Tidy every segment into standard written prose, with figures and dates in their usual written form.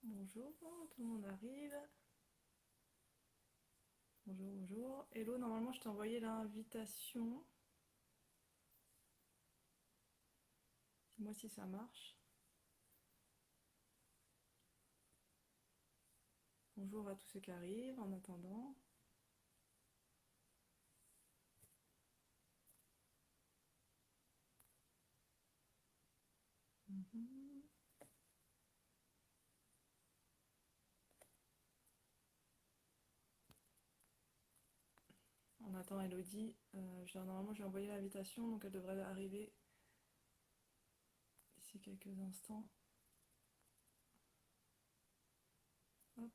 Bonjour, tout le monde arrive. Bonjour, bonjour. Hello, normalement je t'ai envoyé l'invitation. Dis-moi si ça marche. Bonjour à tous ceux qui arrivent en attendant. Mhm. On attend Elodie. Normalement j'ai envoyé l'invitation, donc elle devrait arriver d'ici quelques instants. Hop.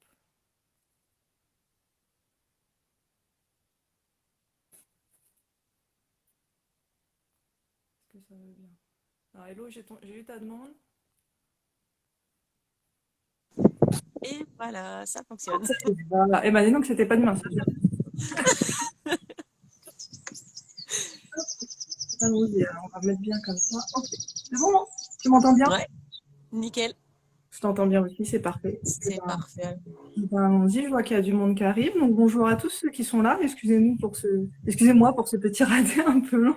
Est-ce que ça va bien? Alors Hello, j'ai eu ta demande. Et voilà, ça fonctionne. Voilà. Elle m'a dit non que c'était pas demain. Allons-y, on va mettre bien comme ça. Ok. C'est bon, non? Tu m'entends bien? Ouais, nickel, Je t'entends bien aussi, c'est parfait. c'est parfait. Allons-y, je vois qu'il y a du monde qui arrive. Donc bonjour à tous ceux qui sont là. Excusez-moi pour ce petit raté un peu long.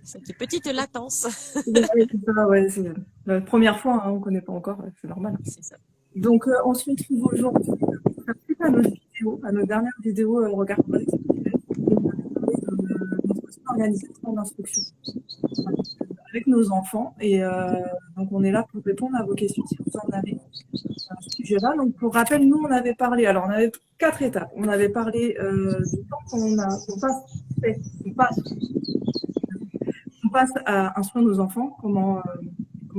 Cette petite latence. Ouais, c'est ça, ouais, c'est la première fois, hein, on ne connaît pas encore, ouais, c'est normal. C'est ça. Donc on se retrouve aujourd'hui pour faire suite à notre vidéo, à notre dernière vidéo Regard collectif. Et on avait parlé de notre organisation d'instruction avec nos enfants. Et donc on est là pour répondre à vos questions si vous en avez. Ce sujet-là. Donc, pour rappel, nous, on avait parlé, alors on avait 4 étapes. On avait parlé du temps on passe, on passe à instruire nos enfants, comment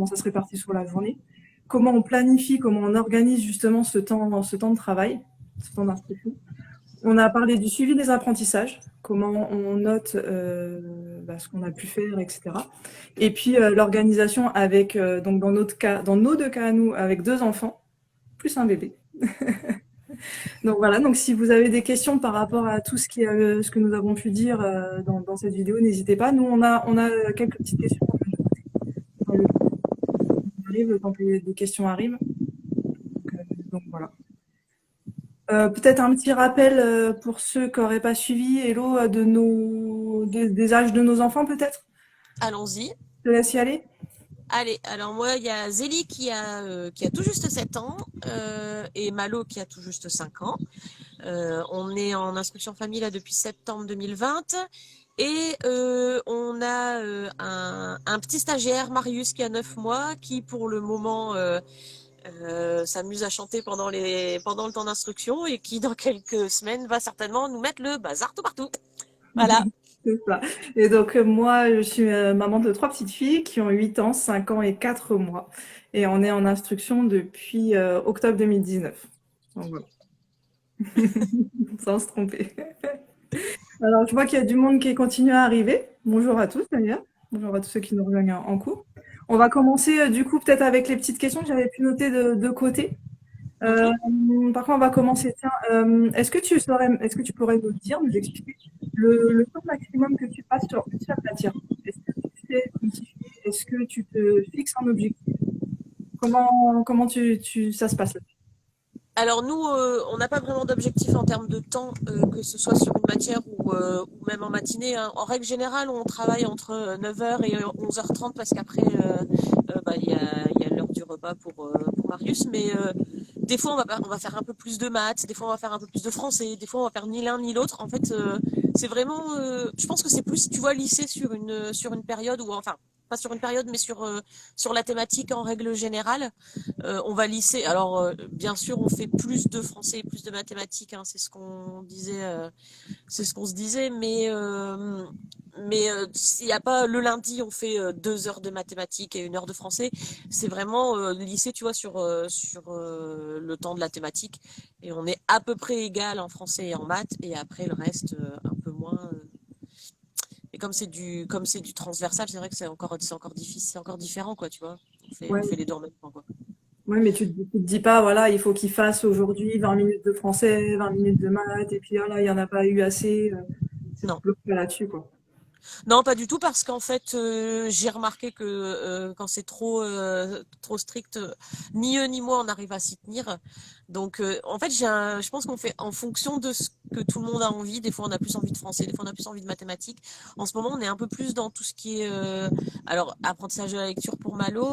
ça se répartit sur la journée, comment on planifie, comment on organise justement ce temps de travail, ce temps d'instruction. On a parlé du suivi des apprentissages, comment on note ce qu'on a pu faire, etc. Et puis l'organisation avec, donc dans nos deux cas à nous, avec 2 enfants, plus un bébé. Donc voilà, donc si vous avez des questions par rapport à tout ce que nous avons pu dire dans cette vidéo, n'hésitez pas. Nous, on a quelques petites questions dans le le temps que les questions arrivent. Donc voilà. Peut-être un petit rappel pour ceux qui n'auraient pas suivi, Hello, des âges de nos enfants peut-être. Allons-y. Je te laisse y aller. Allez, alors moi, il y a Zélie qui a tout juste 7 ans et Malo qui a tout juste 5 ans. On est en instruction famille là, depuis septembre 2020 et on a un petit stagiaire, Marius, qui a 9 mois, qui pour le moment s'amuse à chanter pendant le temps d'instruction et qui dans quelques semaines va certainement nous mettre le bazar tout partout. Voilà. C'est ça. Et donc moi, je suis maman de 3 petites filles qui ont 8 ans, 5 ans et 4 mois. Et on est en instruction depuis octobre 2019. Donc voilà. Sans se tromper. Alors, je vois qu'il y a du monde qui continue à arriver. Bonjour à tous d'ailleurs. Bonjour à tous ceux qui nous rejoignent en cours. On va commencer du coup peut-être avec les petites questions que j'avais pu noter de côté. Euh, Mhm. Par contre, on va commencer. Tiens, est-ce que tu pourrais nous dire, nous expliquer le temps maximum que tu passes sur une seule matière? Est-ce que tu sais quantifier? Est-ce que tu te fixes un objectif? Comment ça se passe là? Alors nous, on n'a pas vraiment d'objectif en termes de temps, que ce soit sur une matière ou même en matinée, hein. En règle générale, on travaille entre 9 heures et 11h30 parce qu'après, il y a l'heure du repas pour Marius. Mais des fois, on va faire un peu plus de maths, des fois, on va faire un peu plus de français, des fois, on va faire ni l'un ni l'autre. En fait, c'est vraiment, je pense que c'est plus, tu vois, lycée sur une période où, enfin, pas sur une période, mais sur la thématique en règle générale. On va lisser. Alors, bien sûr, on fait plus de français et plus de mathématiques, hein, c'est ce qu'on disait, c'est ce qu'on se disait, mais s'il n'y a pas le lundi, on fait 2 heures de mathématiques et 1 heure de français. C'est vraiment lycée, tu vois, sur le temps de la thématique, et on est à peu près égal en français et en maths, et après le reste un peu moins. Et comme c'est du transversal, c'est vrai que c'est encore difficile, c'est encore différent, quoi, tu vois. On fait Ouais, les deux en même temps, quoi. ouais, mais tu te dis pas, voilà, il faut qu'il fasse aujourd'hui 20 minutes de français, 20 minutes de maths, et puis voilà, il n'y en a pas eu assez. Tu te Non. bloques pas là-dessus, quoi. Non, pas du tout, parce qu'en fait, j'ai remarqué que quand c'est trop strict, ni eux ni moi on arrive à s'y tenir. Donc, en fait, je pense qu'on fait en fonction de ce que tout le monde a envie. Des fois, on a plus envie de français, des fois, on a plus envie de mathématiques. En ce moment, on est un peu plus dans tout ce qui est, alors, apprentissage de la lecture pour Malo.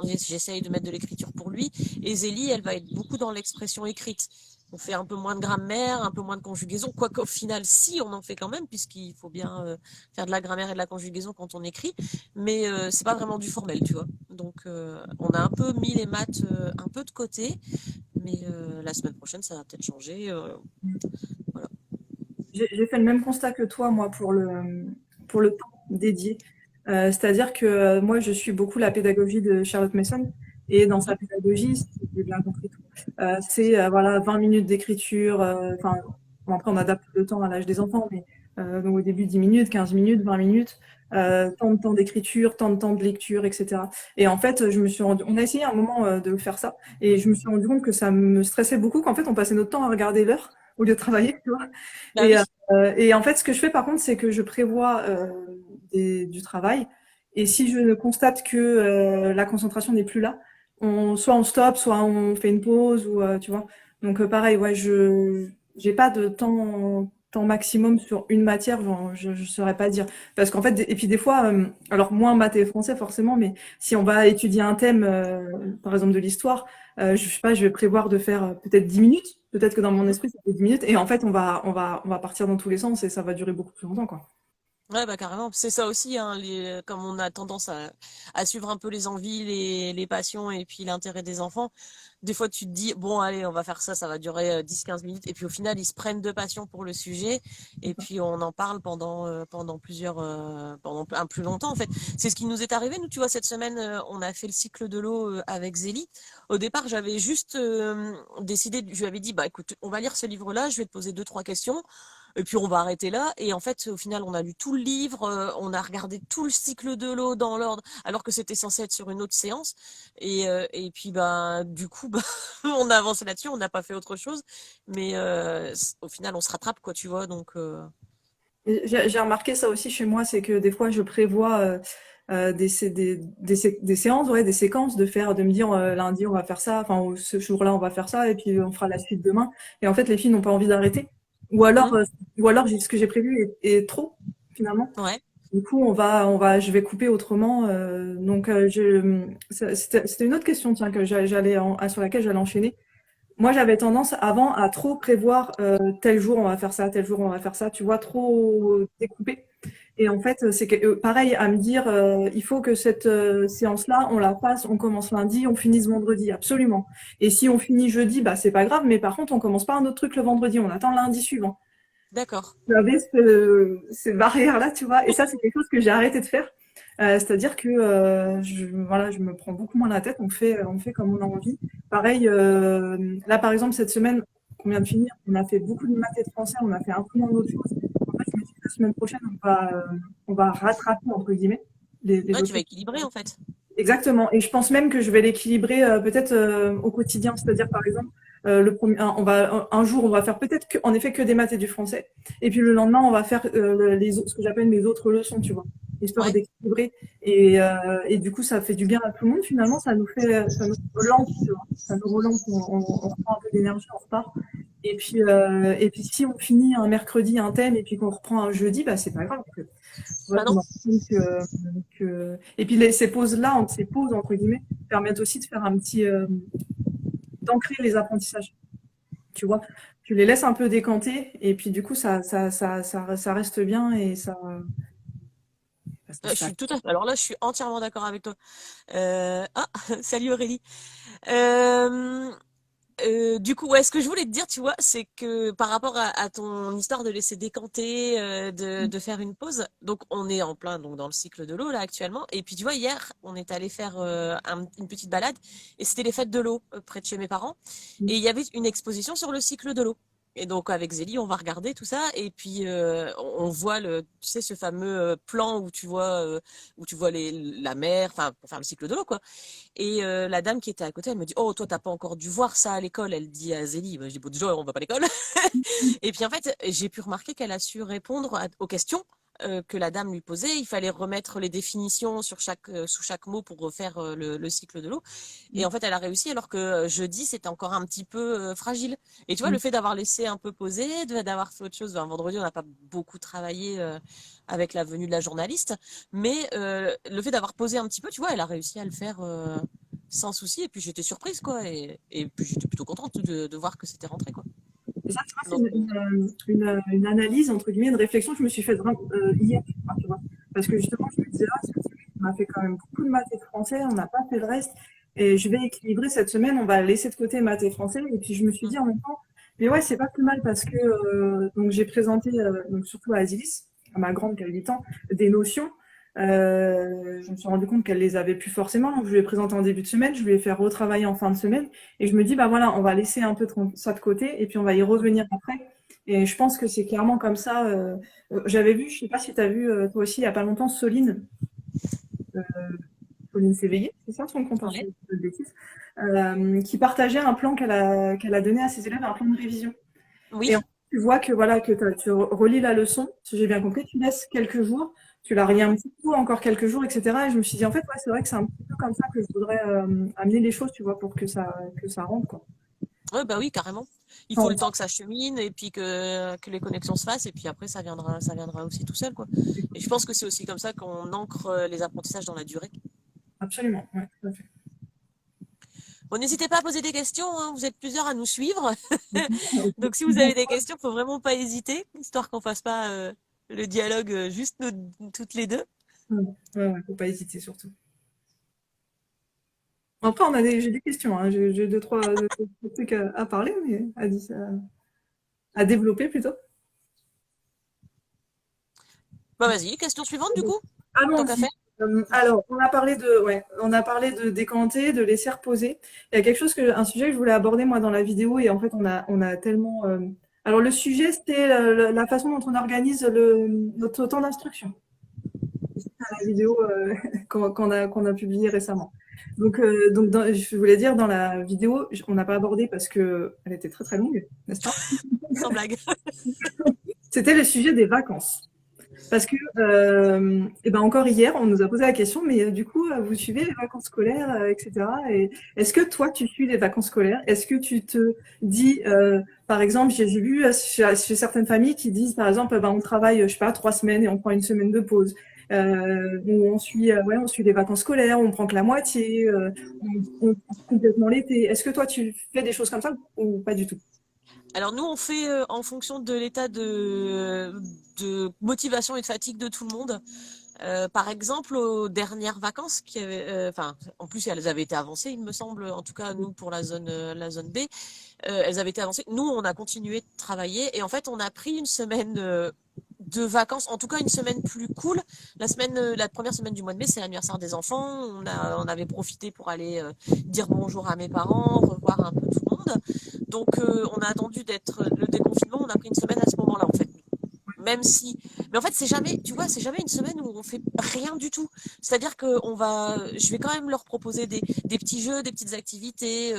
J'essaye de mettre de l'écriture pour lui. Et Zélie, elle va être beaucoup dans l'expression écrite. On fait un peu moins de grammaire, un peu moins de conjugaison, quoique au final, si, on en fait quand même, puisqu'il faut bien faire de la grammaire et de la conjugaison quand on écrit, mais c'est pas vraiment du formel, tu vois. Donc, on a un peu mis les maths un peu de côté, mais la semaine prochaine, ça va peut-être changer. Voilà. J'ai fait le même constat que toi, moi, pour le temps dédié. C'est-à-dire que moi, je suis beaucoup la pédagogie de Charlotte Mason. Et dans sa Mhm. pédagogie, si j'ai bien compris tout, c'est voilà, 20 minutes d'écriture. Enfin, bon, après, on adapte le temps à l'âge des enfants, mais donc au début, 10 minutes, 15 minutes, 20 minutes, tant de temps d'écriture, tant de temps de lecture, etc. Et en fait, on a essayé un moment de faire ça. Et je me suis rendu compte que ça me stressait beaucoup, qu'en fait, on passait notre temps à regarder l'heure au lieu de travailler, tu vois. Bah Et, oui, et en fait, ce que je fais par contre, c'est que je prévois du travail. Et si je constate que la concentration n'est plus là, soit on stoppe, soit on fait une pause, ou tu vois. Donc pareil, ouais, je j'ai pas de temps maximum sur une matière, genre, je saurais pas dire. Parce qu'en fait, et puis des fois, alors moins maths et français forcément, mais si on va étudier un thème, par exemple de l'histoire, je sais pas, je vais prévoir de faire peut-être 10 minutes. Peut-être que dans mon esprit, ça fait 10 minutes. Et en fait, on va partir dans tous les sens et ça va durer beaucoup plus longtemps, quoi. ouais, bah carrément. C'est ça aussi, hein, comme on a tendance à suivre un peu les envies, les passions et puis l'intérêt des enfants. Des fois, tu te dis, bon, allez, on va faire ça, ça va durer 10-15 minutes. Et puis au final, ils se prennent de passion pour le sujet. C'est Et ça. puis on en parle pendant un plus longtemps, en fait. C'est ce qui nous est arrivé. Nous, tu vois, cette semaine, on a fait le cycle de l'eau avec Zélie. Au départ, j'avais juste décidé, je lui avais dit, bah écoute, on va lire ce livre-là, je vais te poser deux, trois questions. Et puis on va arrêter là. Et en fait, au final, on a lu tout le livre, on a regardé tout le cycle de l'eau dans l'ordre, alors que c'était censé être sur une autre séance. Et puis bah du coup, bah, on a avancé là-dessus, on n'a pas fait autre chose. Mais au final, on se rattrape, quoi, tu vois. Donc Et j'ai remarqué ça aussi chez moi, c'est que des fois, je prévois des séances, ouais, des séquences de me dire lundi, on va faire ça, enfin, ce jour-là, on va faire ça, et puis on fera la suite demain. Et en fait, les filles n'ont pas envie d'arrêter. Ou alors, hmm, euh, ou alors ce que j'ai prévu est trop, finalement. ouais. Du coup, je vais couper autrement. Donc, c'était une autre question, tiens, sur laquelle j'allais enchaîner. Moi, j'avais tendance avant à trop prévoir tel jour on va faire ça, tel jour on va faire ça, tu vois, trop découper. Et en fait, pareil à me dire, il faut que cette séance-là, on la fasse, on commence lundi, on finisse vendredi, absolument. Et si on finit jeudi, bah c'est pas grave, mais par contre, on commence pas un autre truc le vendredi, on attend lundi suivant. D'accord. J'avais ces barrières-là, tu vois, et ça, c'est quelque chose que j'ai arrêté de faire. C'est-à-dire que voilà, je me prends beaucoup moins la tête, on fait comme on a envie. Pareil, là, par exemple, cette semaine qu'on vient de finir, on a fait beaucoup de maths et de français, on a fait un peu moins d'autres choses. En fait, je me dis que la semaine prochaine, on va rattraper, entre guillemets, les Ouais, autres tu vas choses. équilibrer en fait. Exactement. Et je pense même que je vais l'équilibrer peut-être au quotidien. C'est-à-dire, par exemple, un jour, on va faire peut-être en effet que des maths et du français. Et puis le lendemain, on va faire ce que j'appelle mes autres leçons, tu vois, histoire Ouais. d'équilibrer. Et du coup, ça fait du bien à tout le monde. Finalement, ça nous relance, tu vois. Ça nous relance. On reprend un peu d'énergie, on repart. Et puis si on finit un mercredi un thème et puis qu'on reprend un jeudi, bah c'est pas grave. Ouais, Bah je non. me rends compte Et puis ces pauses-là, ces pauses entre guillemets, permettent aussi de faire d'ancrer les apprentissages. Tu vois, tu les laisses un peu décanter et puis du coup ça reste bien et Je ça. suis tout à fait. Alors là, je suis entièrement d'accord avec toi. Ah, salut Aurélie. Euh, du coup, ouais, ce que je voulais te dire, tu vois, c'est que par rapport à ton histoire de laisser décanter, de faire une pause, donc on est en plein donc dans le cycle de l'eau là actuellement. Et puis tu vois, hier, on est allé faire une petite balade et c'était les fêtes de l'eau près de chez mes parents et il y avait une exposition sur le cycle de l'eau. Et donc avec Zélie, on va regarder tout ça et puis on voit tu sais, ce fameux plan où tu vois la mer, enfin pour faire le cycle de l'eau quoi. Et la dame qui était à côté, elle me dit, oh, toi, t'as pas encore dû voir ça à l'école. Elle dit à Zélie, bah, je dis, bon, déjà, on va pas à l'école. Et puis, en fait, j'ai pu remarquer qu'elle a su répondre aux questions que la dame lui posait. Il fallait remettre les définitions sous chaque mot pour refaire le cycle de l'eau. Et en fait, elle a réussi alors que jeudi, c'était encore un petit peu fragile. Et tu vois, le fait d'avoir laissé un peu poser, d'avoir fait autre chose, vendredi, on n'a pas beaucoup travaillé avec la venue de la journaliste, mais le fait d'avoir posé un petit peu, tu vois, elle a réussi à le faire sans souci. Et puis j'étais surprise, quoi. Et puis j'étais plutôt contente de voir que c'était rentré, quoi. Et ça, tu vois, Donc, c'est une analyse, entre guillemets, une réflexion que je me suis faite vraiment hier, tu vois. Parce que justement, je me disais, ah, cette semaine, on a fait quand même beaucoup de maths et de français, on n'a pas fait le reste. Et je vais équilibrer cette semaine, on va laisser de côté maths et français. Et puis je me suis dit en même temps, mais ouais, c'est pas plus mal parce que donc j'ai présenté, donc surtout à Asilis, à ma grande qui a 8 ans, des notions. Je me suis rendu compte qu'elle les avait plus forcément, donc je lui ai présenté en début de semaine, je lui ai fait retravailler en fin de semaine. Et je me dis, bah voilà, on va laisser un peu ça de côté et puis on va y revenir après. Et je pense que c'est clairement comme ça. J'avais vu, je sais pas si tu as vu toi aussi il y a pas longtemps, euh, Soline Séveillé, c'est ça son compte, hein, si je ouais. dis pas de bêtises, qui partageait un plan qu'elle a donné à ses élèves, un plan de révision. Et en Oui. fait, tu vois que voilà que tu relis la leçon, si j'ai bien compris, tu laisses quelques jours, tu la relis un petit peu, encore quelques jours, etc. Et je me suis dit, en fait, ouais, c'est vrai que c'est un petit peu comme ça que je voudrais amener les choses, tu vois, pour que ça rentre, quoi. Ouais, bah oui, carrément. Il faut le temps que ça chemine et puis que les connexions se fassent et puis après ça viendra aussi tout seul, quoi. Et je pense que c'est aussi comme ça qu'on ancre les apprentissages dans la durée. Absolument, ouais, tout à fait. Bon, n'hésitez pas à poser des questions, hein, vous êtes plusieurs à nous suivre. Donc si vous avez des questions, faut vraiment pas hésiter, histoire qu'on fasse pas le dialogue juste nous, toutes les deux. Ouais, ouais, faut pas hésiter surtout. Après, j'ai des questions, hein. J'ai deux, trois trucs à parler, mais à développer plutôt. Bah vas-y, question suivante du coup, tant qu'à Allons-y. faire. Alors, on a parlé de décanter, de laisser reposer. Il y a quelque chose un sujet que je voulais aborder moi dans la vidéo et en fait on a tellement. Alors le sujet c'était la façon dont on organise notre temps d'instruction. C'est la vidéo qu'on a publiée récemment. Je voulais dire dans la vidéo, on n'a pas abordé parce que elle était très très longue, n'est-ce pas? Sans blague. C'était le sujet des vacances. Parce que, et ben encore hier, on nous a posé la question, mais du coup, vous suivez les vacances scolaires, etc. Et est-ce que toi, tu suis les vacances scolaires? Est-ce que tu te dis, par exemple, j'ai vu chez certaines familles qui disent, par exemple, ben, on travaille, je sais pas, 3 semaines et on prend une semaine de pause. Ou on suit les vacances scolaires, on prend que la moitié, on prend complètement l'été. Est-ce que toi, tu fais des choses comme ça ou pas du tout? Alors nous, on fait en fonction de l'état de motivation et de fatigue de tout le monde. Par exemple, aux dernières vacances, enfin, en plus elles avaient été avancées, il me semble, en tout cas nous pour la zone B, elles avaient été avancées. Nous, on a continué de travailler et en fait, on a pris une semaine de vacances, en tout cas une semaine plus cool. La première semaine du mois de mai, c'est l'anniversaire des enfants. On avait profité pour aller dire bonjour à mes parents, revoir un peu tout le monde. Donc, on a attendu d'être le déconfinement. On a pris une semaine à ce moment-là, en fait. Même si, mais en fait, c'est jamais, tu vois, c'est jamais une semaine où on fait rien du tout. C'est-à-dire que je vais quand même leur proposer des petits jeux, des petites activités,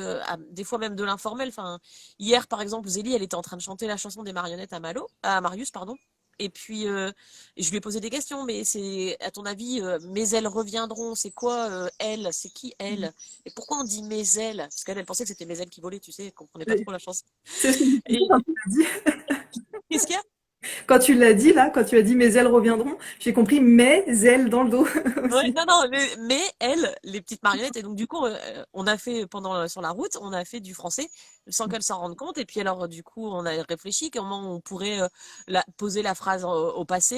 des fois même de l'informel. Enfin, hier, par exemple, Zélie, elle était en train de chanter la chanson des marionnettes à Marius, pardon. Et puis, je lui ai posé des questions, mais c'est, à ton avis, mes ailes reviendront, c'est quoi, elle? C'est qui elle? Et pourquoi on dit mes ailes? Parce qu'elle, elle pensait que c'était mes ailes qui volaient, tu sais, elle comprenait pas trop la chanson. C'est ce que je me Et disais quand tu l'as dit. qu'est-ce qu'il y a? Quand tu l'as dit là, quand tu as dit mes ailes reviendront, j'ai compris mes ailes dans le dos Ouais, aussi. non, non, mais elles, les petites marionnettes, et donc du coup, on a fait sur la route, on a fait du français sans qu'elles s'en rendent compte, et puis alors du coup, on a réfléchi comment on pourrait poser la phrase au passé,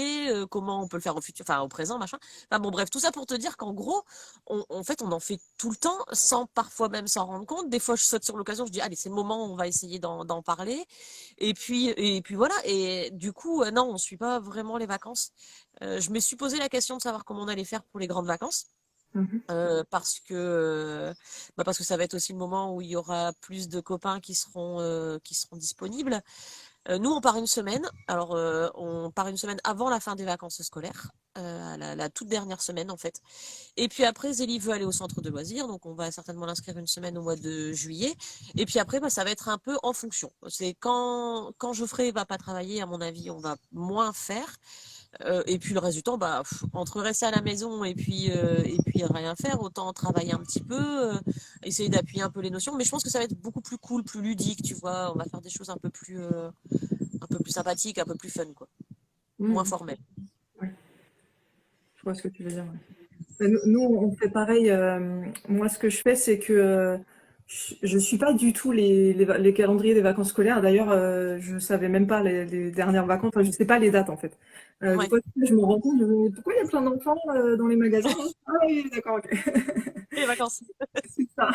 comment on peut le faire au futur, enfin au présent, machin. Enfin bon, bref, tout ça pour te dire qu'en gros, en fait, on en fait tout le temps, sans parfois même s'en rendre compte. Des fois, je saute sur l'occasion, je dis, allez, c'est le moment, on va essayer d'en parler. Et puis voilà. Et du coup, non, on suit pas vraiment les vacances. Je me suis posé la question de savoir comment on allait faire pour les grandes vacances. Mhm. Parce que ça va être aussi le moment où il y aura plus de copains qui seront disponibles. Nous, on part une semaine. Alors, on part une semaine avant la fin des vacances scolaires. à la toute dernière semaine en fait. Et puis après, Zélie veut aller au centre de loisirs, donc on va certainement l'inscrire une semaine au mois de juillet. Et puis après, bah, ça va être un peu en fonction. C'est quand Geoffrey va pas travailler, à mon avis, on va moins faire. Et puis le reste du temps, bah, entre rester à la maison et puis rien faire, autant travailler un petit peu, essayer d'appuyer un peu les notions. Mais je pense que ça va être beaucoup plus cool, plus ludique, tu vois. On va faire des choses un peu plus sympathiques, un peu plus fun, quoi. Moins Mhm. formelles. Ouais, je vois ce que tu veux dire. Ouais. Nous, on fait pareil. Moi, ce que je fais, c'est que je suis pas du tout les calendriers des vacances scolaires. D'ailleurs, je savais même pas les dernières vacances. Enfin, je sais pas les dates en fait. Des Ouais. fois, je me rends compte, pourquoi il y a plein d'enfants dans les magasins, hein. Ah oui, d'accord, ok. Les vacances. C'est ça.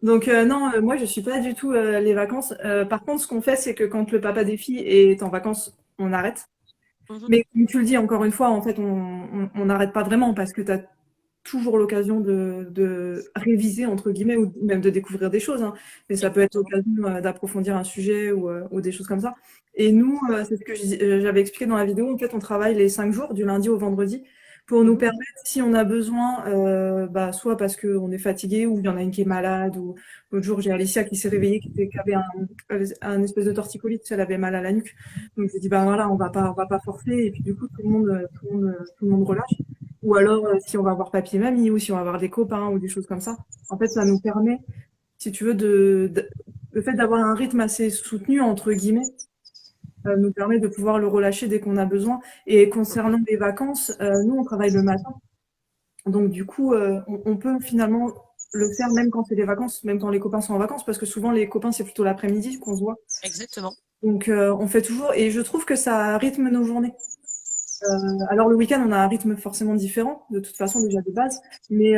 Donc non, moi, je suis pas du tout les vacances. Par contre, ce qu'on fait, c'est que quand le papa des filles est en vacances, on arrête. Mhm. Mais comme tu le dis, encore une fois, en fait, on n'arrête pas vraiment parce que tu as toujours l'occasion de réviser, entre guillemets, ou même de découvrir des choses, hein. Mais ça peut être Exactement. l'occasion d'approfondir un sujet ou des choses comme ça. Et nous, c'est ce que j'avais expliqué dans la vidéo, en fait, on travaille les 5 jours, du lundi au vendredi, pour nous Mhm. permettre, si on a besoin, bah, soit parce qu'on est fatigué, ou il y en a une qui est malade, ou l'autre jour, j'ai Alicia qui s'est réveillée, qui avait un espèce de torticolite, elle avait mal à la nuque. Donc j'ai dit, bah voilà, on va pas forcer, et puis du coup, tout le monde relâche. Ou alors, si on va voir papy et mamie, ou si on va voir des copains, ou des choses comme ça. En fait, ça nous permet, si tu veux, le fait d'avoir un rythme assez soutenu, entre guillemets, nous permet de pouvoir le relâcher dès qu'on a besoin. Et concernant les vacances, nous, on travaille le matin. Donc, du coup, on peut finalement le faire même quand c'est des vacances, même quand les copains sont en vacances, parce que souvent, les copains, c'est plutôt l'après-midi qu'on se voit. Exactement. Donc, on fait toujours, et je trouve que ça rythme nos journées. Alors le week-end, on a un rythme forcément différent, de toute façon déjà de base, mais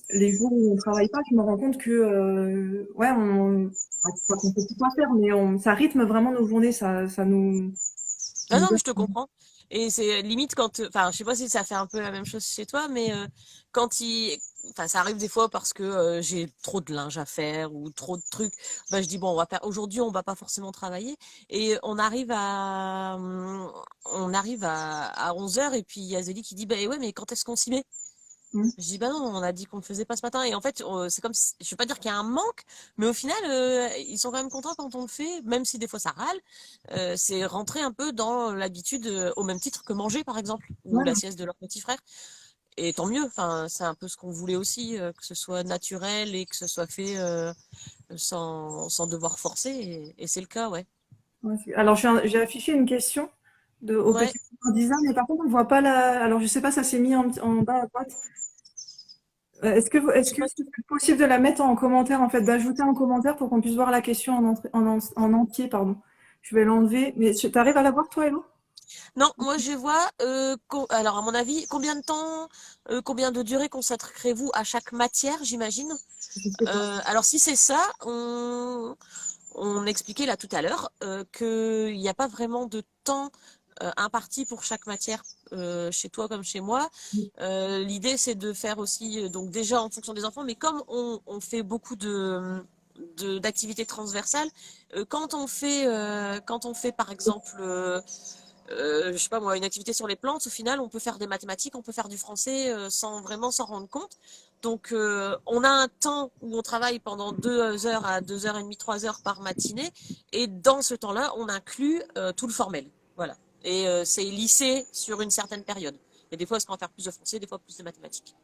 les jours où on travaille pas, je me rends compte que ouais, enfin, pas qu'on peut tout pas faire, mais ça rythme vraiment nos journées, ça Ah nous non, mais donne. je te comprends. Et c'est limite quand, enfin, je sais pas si ça fait un peu la même chose chez toi, mais quand enfin, ça arrive des fois parce que j'ai trop de linge à faire ou trop de trucs. Bah, je dis bon, aujourd'hui, on va pas forcément travailler et on arrive à 11 heures et puis il y a Zélie qui dit, bah ouais, mais quand est-ce qu'on s'y met? Mm. Je dis bah non, on a dit qu'on le faisait pas ce matin. Et en fait, c'est comme si, je vais pas dire qu'il y a un manque, mais au final, ils sont quand même contents quand on le fait, même si des fois ça râle. C'est rentrer un peu dans l'habitude, au même titre que manger par exemple, ou la Ouais, sieste de leur petit frère. Et tant mieux. Enfin, c'est un peu ce qu'on voulait aussi, que ce soit naturel et que ce soit fait sans devoir forcer. Et c'est le cas, ouais. ouais, alors j'ai affiché une question au Ouais. petit candidat, mais par contre on voit pas la. Alors je sais pas, ça s'est mis en bas à droite. Je Est-ce sais que pas. c'est possible de la mettre en commentaire, en fait, d'ajouter un commentaire pour qu'on puisse voir la question en entier, pardon. Je vais l'enlever. Mais tu arrives à la voir, toi, Hello? Non, moi je vois, alors à mon avis, combien de temps, combien de durée consacrez-vous à chaque matière, j'imagine? Je sais pas. Alors si c'est ça, on expliquait là tout à l'heure qu'il n'y a pas vraiment de temps imparti pour chaque matière chez toi comme chez moi. L'idée c'est de faire aussi, donc déjà en fonction des enfants, mais comme on fait beaucoup d'activités transversales, quand on fait par exemple je sais pas moi, une activité sur les plantes, au final, on peut faire des mathématiques, on peut faire du français sans vraiment s'en rendre compte. Donc, on a un temps où on travaille pendant 2 heures à 2 heures et demie, 3 heures par matinée, et dans ce temps-là, on inclut tout le formel. Voilà. Et c'est lissé sur une certaine période. Et des fois, ça peut en faire plus de français, des fois plus de mathématiques.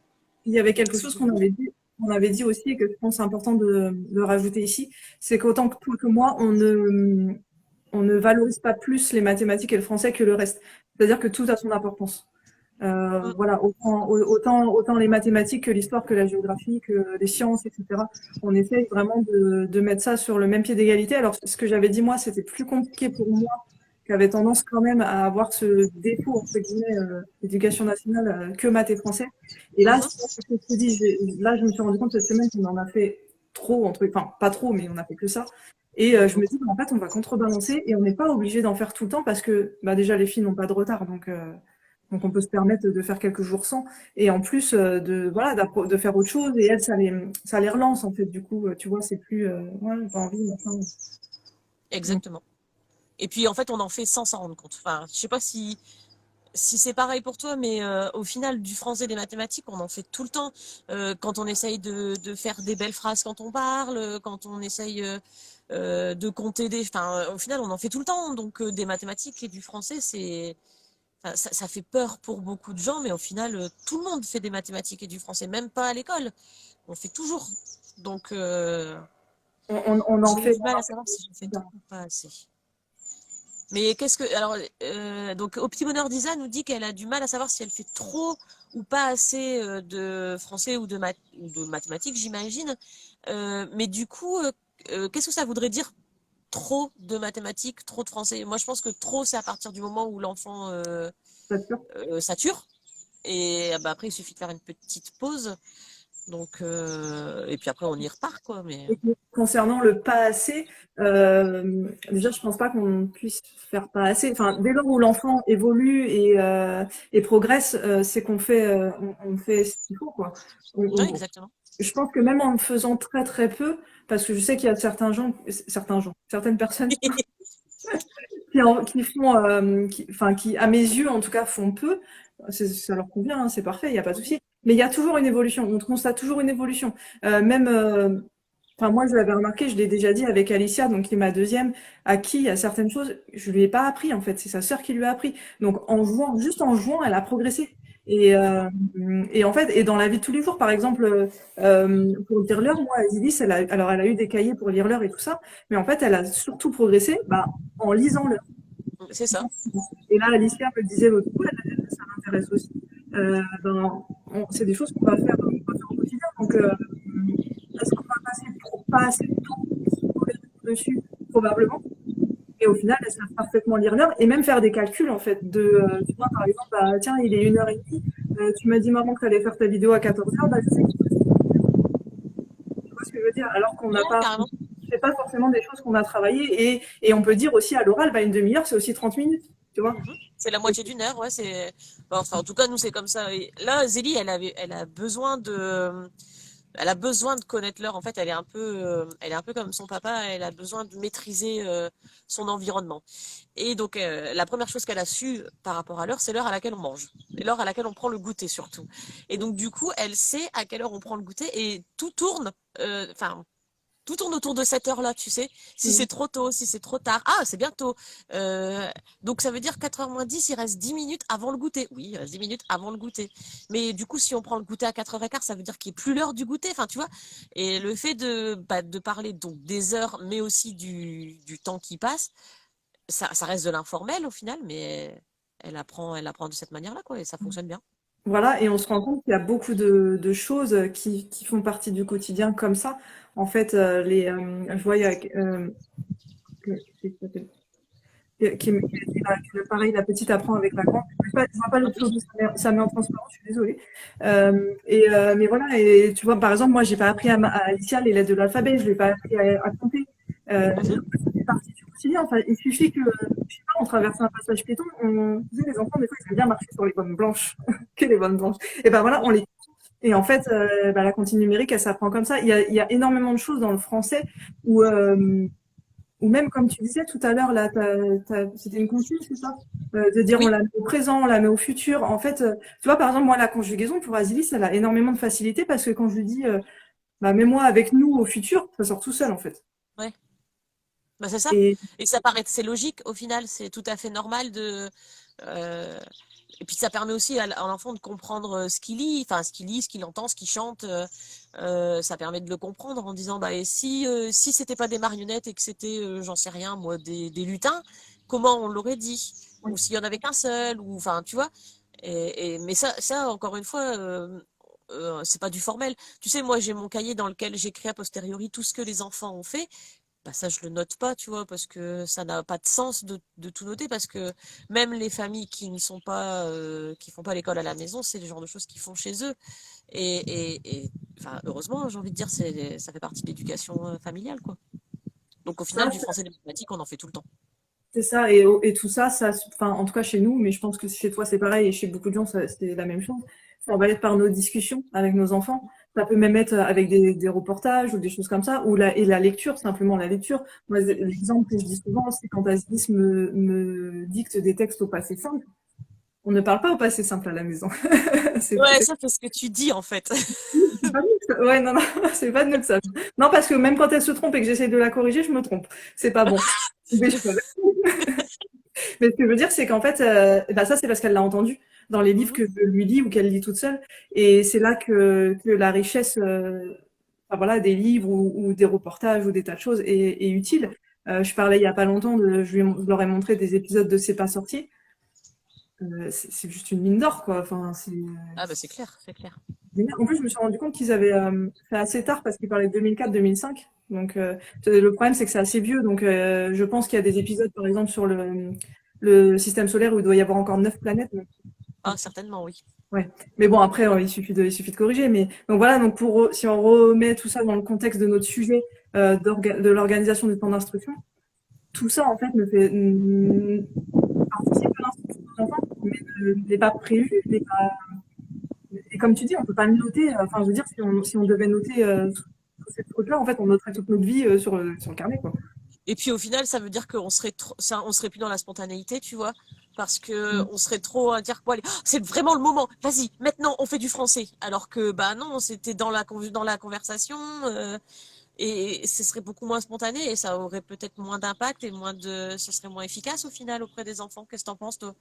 Il y avait quelque chose Si- qu'on avait dit aussi et que je pense c'est important de rajouter ici, c'est qu'autant que toi que moi, on ne valorise pas plus les mathématiques et le français que le reste. C'est-à-dire que tout a son importance. Mm. Voilà, autant les mathématiques que l'histoire, que la géographie, que les sciences, etc. On essaye vraiment de mettre ça sur le même pied d'égalité. Alors, ce que j'avais dit, moi, c'était plus compliqué pour moi, qui avait tendance quand même à avoir ce défaut, entre guillemets, éducation nationale, que maths et français. Et là, c'est Mhm. ce que je te dis, là, je me suis rendu compte cette semaine qu'on en a fait trop, enfin, pas trop, mais on a fait que ça. Et je me dis, bah, en fait, on va contrebalancer et on n'est pas obligé d'en faire tout le temps parce que bah, déjà, les filles n'ont pas de retard. Donc on peut se permettre de faire quelques jours sans. Et en plus, voilà, de faire autre chose. Et elles, ça les relance, en fait. Du coup, tu vois, c'est plus, ouais, j'ai pas envie, machin. Donc, Exactement. Et puis, en fait, on en fait sans s'en rendre compte. Enfin, je sais pas si si c'est pareil pour toi, mais au final, du français, des mathématiques, on en fait tout le temps. Quand on essaye de faire des belles phrases quand on parle, quand on essaye de compter des... Enfin, au final, on en fait tout le temps. Donc, des mathématiques et du français, c'est... Enfin, ça fait peur pour beaucoup de gens, mais au final, tout le monde fait des mathématiques et du français, même pas à l'école. On fait toujours. Donc, On en j'ai fait du mal à savoir si je fais trop ou pas assez. Mais qu'est-ce que alors donc au petit bonheur d'Isa nous dit qu'elle a du mal à savoir si elle fait trop ou pas assez de français ou ou de mathématiques, j'imagine. Mais du coup, qu'est-ce que ça voudrait dire trop de mathématiques, trop de français? Moi, je pense que trop, c'est à partir du moment où l'enfant ça. sature. Et bah, après, il suffit de faire une petite pause. Donc, et puis après, on y repart, quoi. Mais Et concernant le pas assez, déjà, je pense pas qu'on puisse faire pas assez. Enfin, dès lors où l'enfant évolue et progresse, c'est qu'on fait, on fait ce qu'il faut, quoi. ouais, exactement. Je pense que même en le faisant très très peu, parce que je sais qu'il y a certaines personnes qui font, enfin, qui, à mes yeux, en tout cas, font peu. Ça leur convient, hein, c'est parfait, il n'y a pas de souci. Mais il y a toujours une évolution. On constate toujours une évolution. Même, enfin, moi, je l'avais remarqué, je l'ai déjà dit avec Alicia, donc qui est ma deuxième, à qui il y a certaines choses, je lui ai pas appris, en fait. C'est sa sœur qui lui a appris. Donc, juste en jouant, elle a progressé. Et, euh, et en fait, et dans la vie de tous les jours, par exemple, pour lire l'heure, moi, Asilis, alors elle a eu des cahiers pour lire l'heure et tout ça, mais en fait, elle a surtout progressé, bah, en lisant l'heure. C'est ça. Et là, Alicia me disait l'autre fois, ça m'intéresse aussi. Ben, c'est des choses qu'on va faire au quotidien. Donc, est-ce qu'on va passer pas assez de temps dessus? Probablement. Et au final, elles savent parfaitement lire l'heure et même faire des calculs, en fait. Tu vois, par exemple, bah, tiens, il est 1h30. Tu m'as dit, maman, que tu allais faire ta vidéo à 14h. Bah, je sais que tu vois ce que je veux dire. Alors qu'on n'a Ouais, pas, carrément. c'est pas forcément des choses qu'on a travaillées. Et on peut dire aussi à l'oral, bah, une demi-heure, c'est aussi 30 minutes. Tu vois? Mhm. C'est la moitié d'une heure, ouais. C'est. Bon, enfin, en tout cas, nous, c'est comme ça. Et là, Zélie, elle a elle a besoin de connaître l'heure. En fait, elle est un peu comme son papa. Elle a besoin de maîtriser son environnement. Et donc, la première chose qu'elle a su par rapport à l'heure, c'est l'heure à laquelle on mange, et l'heure à laquelle on prend le goûter surtout. Et donc, du coup, elle sait à quelle heure on prend le goûter, et tout tourne. Enfin, tout tourne autour de cette heure-là, tu sais. Si c'est trop tôt, si c'est trop tard. Ah, c'est bientôt. Euh, donc ça veut dire 4h moins 10, il reste 10 minutes avant le goûter. Oui, il reste 10 minutes avant le goûter. Mais du coup, si on prend le goûter à 4h15, ça veut dire qu'il n'est plus l'heure du goûter. Enfin, tu vois. Et le fait de parler donc des heures, mais aussi du temps qui passe, ça reste de l'informel au final, mais elle apprend de cette manière-là, quoi, et ça fonctionne bien. Voilà, et on se rend compte qu'il y a beaucoup de choses qui font partie du quotidien comme ça. En fait, je vois, il y a, qui s'appelle- qui dit là, que pareil, la petite apprend avec la grande. Je vois pas le plus, ça met en transparence, je suis désolée. Mais voilà, et tu vois, par exemple, moi, j'ai pas appris à Alicia les lettres de l'alphabet, je l'ai pas appris à compter. Mhm. Ça fait partie du quotidien. Enfin, il suffit que, je sais pas, on traverse un passage piéton, tu sais, les enfants, des fois, ils aiment bien marcher sur les bonnes blanches, que les bonnes blanches. Et ben voilà, on les et en fait, bah, la comptine numérique, elle s'apprend comme ça. Il y a énormément de choses dans le français où, ou même comme tu disais tout à l'heure, là, c'était une comptine, c'est ça? De dire on Oui. la met au présent, on la met au futur. En fait, tu vois, par exemple, moi, la conjugaison pour Asilis, elle a énormément de facilité parce que quand je lui dis, bah, mets-moi avec nous au futur, ça sort tout seul, en fait. Ouais. Bah, c'est ça. Et Et ça paraît, c'est logique au final, c'est tout à fait normal de. euh, Et puis ça permet aussi à l'enfant de comprendre ce qu'il lit, enfin ce qu'il lit, ce qu'il entend, ce qu'il chante. Ça permet de le comprendre en disant bah et si c'était pas des marionnettes et que c'était j'en sais rien moi des lutins, comment on l'aurait dit? oui, Ou s'il y en avait qu'un seul, ou enfin tu vois. Mais ça encore une fois. C'est pas du formel. Tu sais, moi j'ai mon cahier dans lequel j'écris a posteriori tout ce que les enfants ont fait. Bah ça, je le note pas, tu vois, parce que ça n'a pas de sens de tout noter, parce que même les familles qui ne sont pas, qui font pas l'école à la maison, c'est le genre de choses qu'ils font chez eux. Enfin, heureusement, j'ai envie de dire, ça fait partie de l'éducation familiale, quoi. Donc au final, ça, du français et des mathématiques, on en fait tout le temps. c'est ça. Et tout ça, enfin, en tout cas chez nous, mais je pense que chez toi, c'est pareil, et chez beaucoup de gens, c'est la même chose. Ça va être par nos discussions avec nos enfants. Ça peut même être avec des reportages ou des choses comme ça, et la lecture, simplement la lecture. Moi, l'exemple que je dis souvent, c'est quand Aziz me dicte des textes au passé simple. On ne parle pas au passé simple à la maison. Ouais, C'est ça c'est ce que tu dis en fait. pas nous que ça- Ouais, non, non, c'est pas de nous que ça. Non, parce que même quand elle se trompe et que j'essaie de la corriger, je me trompe. C'est pas bon. Déjà. Mais ce que je veux dire, c'est qu'en fait, bah ça, c'est parce qu'elle l'a entendu dans les livres Mhm. que je lui lis ou qu'elle lit toute seule. Et c'est là que la richesse, enfin, voilà, des livres ou des reportages ou des tas de choses est utile. Je parlais il y a pas longtemps je leur ai montré des épisodes de C'est pas sorti. C'est juste une mine d'or, quoi. Enfin, Ah bah c'est clair, c'est clair. en plus, je me suis rendu compte qu'ils avaient fait assez tard parce qu'ils parlaient de 2004-2005. Donc, le problème, c'est que c'est assez vieux. Donc, je pense qu'il y a des épisodes, par exemple, sur le système solaire où il doit y avoir encore 9 planètes. Ah certainement oui. Ouais. Mais bon, après, il suffit de corriger. Mais donc voilà. Donc, si on remet tout ça dans le contexte de notre sujet de l'organisation du plan d'instruction, tout ça, en fait, participe à l'instruction des enfants, mais n'est pas prévu, et comme tu dis, on peut pas le noter. Enfin, je veux dire, si on devait noter tous ces trucs-là, en fait, on noterait toute notre vie sur le carnet, quoi. Et puis au final, ça veut dire qu'on serait on serait plus dans la spontanéité, tu vois, parce que Mm. on serait trop à dire quoi, c'est vraiment le moment. Vas-y, maintenant on fait du français. Alors que bah non, c'était dans dans la conversation et ce serait beaucoup moins spontané et ça aurait peut-être moins d'impact et ce serait moins efficace au final auprès des enfants. Qu'est-ce que t'en penses toi?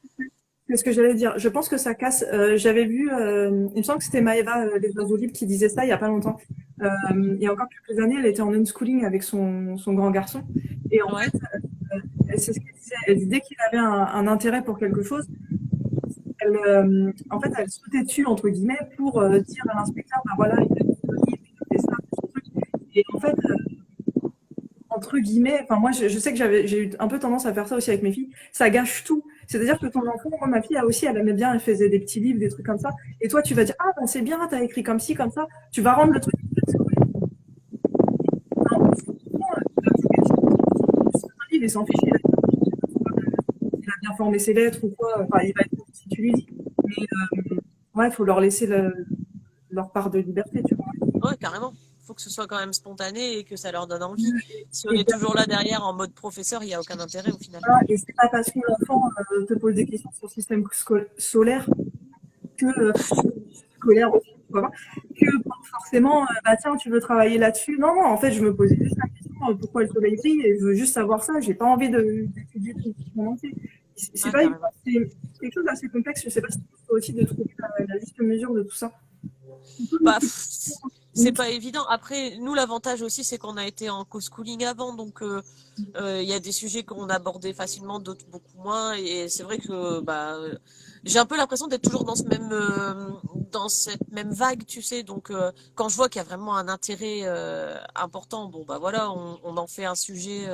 C'est ce que j'allais dire. Je pense que ça casse. J'avais vu, il me semble que c'était Maëva, les oiseaux libres, qui disait ça il y a pas longtemps. Il y a encore quelques années, elle était en unschooling avec son grand garçon. Et en Ouais. fait, c'est ce qu'elle disait. Elle dit, dès qu'il avait un intérêt pour quelque chose, en fait, elle sautait dessus, entre guillemets, pour dire à l'inspecteur, bah voilà, il a dit, il a fait ça, ce truc. Et en fait, entre guillemets, enfin moi je sais que j'ai eu un peu tendance à faire ça aussi avec mes filles, ça gâche tout. C'est-à-dire que ton enfant, moi ma fille a aussi, elle aimait bien, elle faisait des petits livres, des trucs comme ça, et toi tu vas dire ah ben c'est bien, t'as écrit comme ci, comme ça, tu vas rendre le truc non, c'est un livre, il s'en fiche, il a bien formé ses lettres ou quoi, enfin il va être content si tu lui dis. Mais ouais, il faut leur laisser leur part de liberté, tu vois. Ouais, carrément. Faut que ce soit quand même spontané et que ça leur donne envie. Si on Et, est toujours là derrière en mode professeur, il n'y a aucun intérêt au final. voilà, et c'est pas parce que l'enfant te pose des questions sur le système solaire que scolaire aussi, quoi, que forcément, bah tiens, tu veux travailler là-dessus. Non, non, en fait, je me posais juste la question pourquoi le soleil brille et je veux juste savoir ça. J'ai pas envie d'étudier tout le monde entier. C'est Ouais, pas évident, carrément. c'est quelque chose d'assez complexe. Je sais pas si tu peux aussi de trouver la juste mesure de tout ça. Bah, c'est pas évident. Après, nous, l'avantage aussi, c'est qu'on a été en co-schooling avant, donc il y a des sujets qu'on abordait facilement, d'autres beaucoup moins. Et c'est vrai que bah, j'ai un peu l'impression d'être toujours dans cette même vague, tu sais. Donc, quand je vois qu'il y a vraiment un intérêt important, bon bah voilà, on en fait un sujet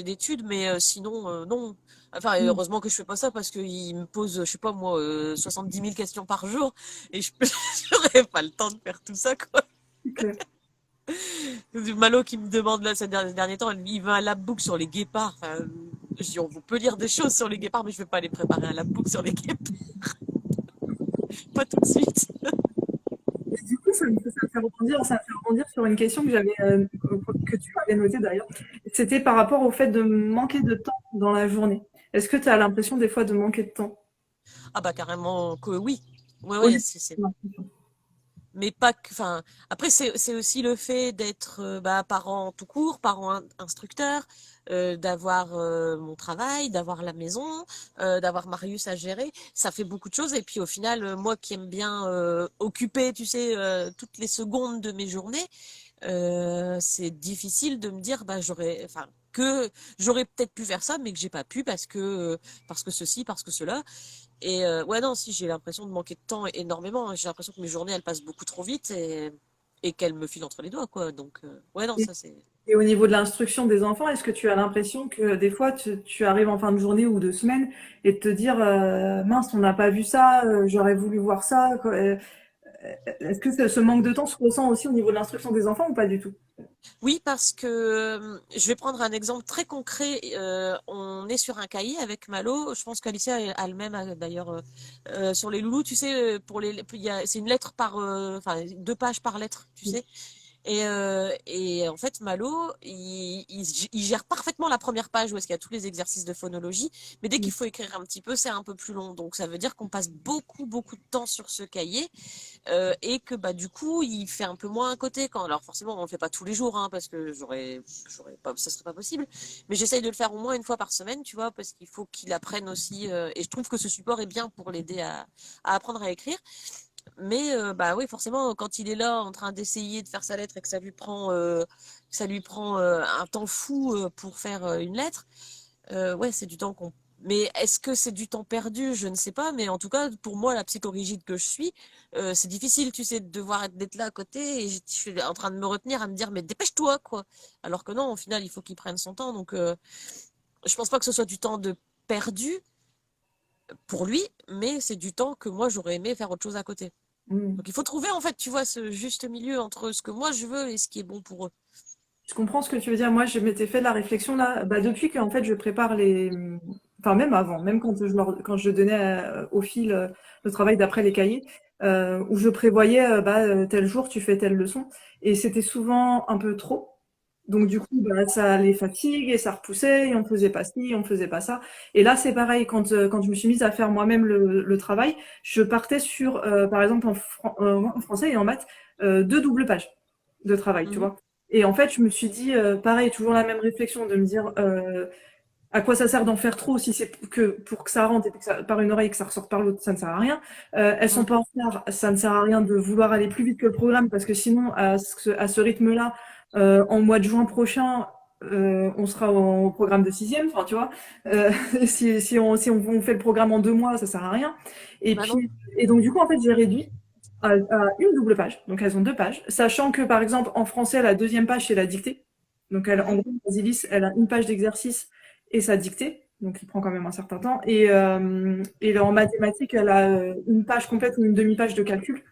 d'étude, mais sinon, non. Enfin, et heureusement que je fais pas ça parce qu'il me pose, je sais pas moi, 70 000 questions par jour et je j'aurais pas le temps de faire tout ça, quoi. Donc, Du Malo qui me demande là ces derniers temps, il veut un labbook sur les guépards. Enfin, je dis, on peut lire des choses sur les guépards, mais je vais pas aller préparer un labbook sur les guépards, pas tout de suite. du coup, ça me fait rebondir sur une question que tu avais notée d'ailleurs. C'était par rapport au fait de manquer de temps dans la journée. Est-ce que tu as l'impression des fois de manquer de temps? Ah bah carrément que oui. Ouais, Au ouais, lieu c'est de- mais pas que, enfin, après c'est aussi le fait d'être bah, parent tout court, parent instructeur, d'avoir mon travail, d'avoir la maison, d'avoir Marius à gérer. Ça fait beaucoup de choses et puis au final, moi qui aime bien occuper, tu sais, toutes les secondes de mes journées, c'est difficile de me dire bah enfin que j'aurais peut-être pu faire ça, mais que j'ai pas pu parce que ceci, parce que cela. Et ouais, non, si j'ai l'impression de manquer de temps énormément, hein. J'ai l'impression que mes journées, elles passent beaucoup trop vite et qu'elles me filent entre les doigts, quoi. Donc, ouais, non, Et, ça c'est. et au niveau de l'instruction des enfants, est-ce que tu as l'impression que des fois tu arrives en fin de journée ou de semaine et de te dire mince, on n'a pas vu ça, j'aurais voulu voir ça, quoi. Est-ce que ce manque de temps se ressent aussi au niveau de l'instruction des enfants ou pas du tout? Oui, parce que je vais prendre un exemple très concret. On est sur un cahier avec Malo. Je pense qu'Alicia a le même d'ailleurs sur les loulous. Tu sais, c'est une lettre enfin 2 pages par lettre, tu sais. Et en fait, Malo, il gère parfaitement la première page où est-ce qu'il y a tous les exercices de phonologie, mais dès qu'il faut écrire un petit peu, c'est un peu plus long. Donc ça veut dire qu'on passe beaucoup, beaucoup de temps sur ce cahier et que bah du coup, il fait un peu moins à côté. Alors forcément, on le fait pas tous les jours, hein, parce que j'aurais pas, ça serait pas possible. Mais j'essaye de le faire au moins une fois par semaine, tu vois, parce qu'il faut qu'il apprenne aussi. Et je trouve que ce support est bien pour l'aider à apprendre à écrire. Mais bah oui, forcément, quand il est là en train d'essayer de faire sa lettre et que ça lui prend un temps fou pour faire une lettre, ouais, c'est du temps qu'on. Mais est-ce que c'est du temps perdu? Je ne sais pas. Mais en tout cas, pour moi, la psychorigide que je suis, c'est difficile, tu sais, de devoir d'être là à côté et je suis en train de me retenir à me dire, mais dépêche-toi, quoi. Alors que non, au final, il faut qu'il prenne son temps. Donc, je pense pas que ce soit du temps de perdu pour lui, mais c'est du temps que moi, j'aurais aimé faire autre chose à côté. Mm. Donc il faut trouver en fait, tu vois, ce juste milieu entre ce que moi je veux et ce qui est bon pour eux. Je comprends ce que tu veux dire. Moi, je m'étais fait de la réflexion là, bah, depuis qu'en fait je prépare enfin même avant, même quand je donnais au fil le travail d'après les cahiers, où je prévoyais tel jour tu fais telle leçon, et c'était souvent un peu trop. Donc du coup, bah, ça les fatigue et ça repoussait, et on faisait pas ci, on faisait pas ça. Et là, c'est pareil, quand je me suis mise à faire moi-même le travail, je partais sur, par exemple, en français et en maths, deux doubles pages de travail, tu Mhm. vois. Et en fait, je me suis dit, pareil, toujours la même réflexion, de me dire, à quoi ça sert d'en faire trop si c'est que pour que ça rentre et que ça, par une oreille et que ça ressorte par l'autre, ça ne sert à rien. Elles sont Mhm. pas en retard, ça ne sert à rien de vouloir aller plus vite que le programme parce que sinon, à ce rythme-là, en mois de juin prochain, on sera au programme de sixième, enfin, tu vois. Euh, si on fait le programme en 2 mois, ça sert à rien. Et Bah non. puis, et donc, du coup, en fait, j'ai réduit à une double page. Donc, elles ont 2 pages. Sachant que, par exemple, en français, la deuxième page, c'est la dictée. Donc, en Mhm. gros, Basilis, elle a une page d'exercice et sa dictée, donc il prend quand même un certain temps. Et en mathématiques, elle a une page complète ou une demi-page de calcul.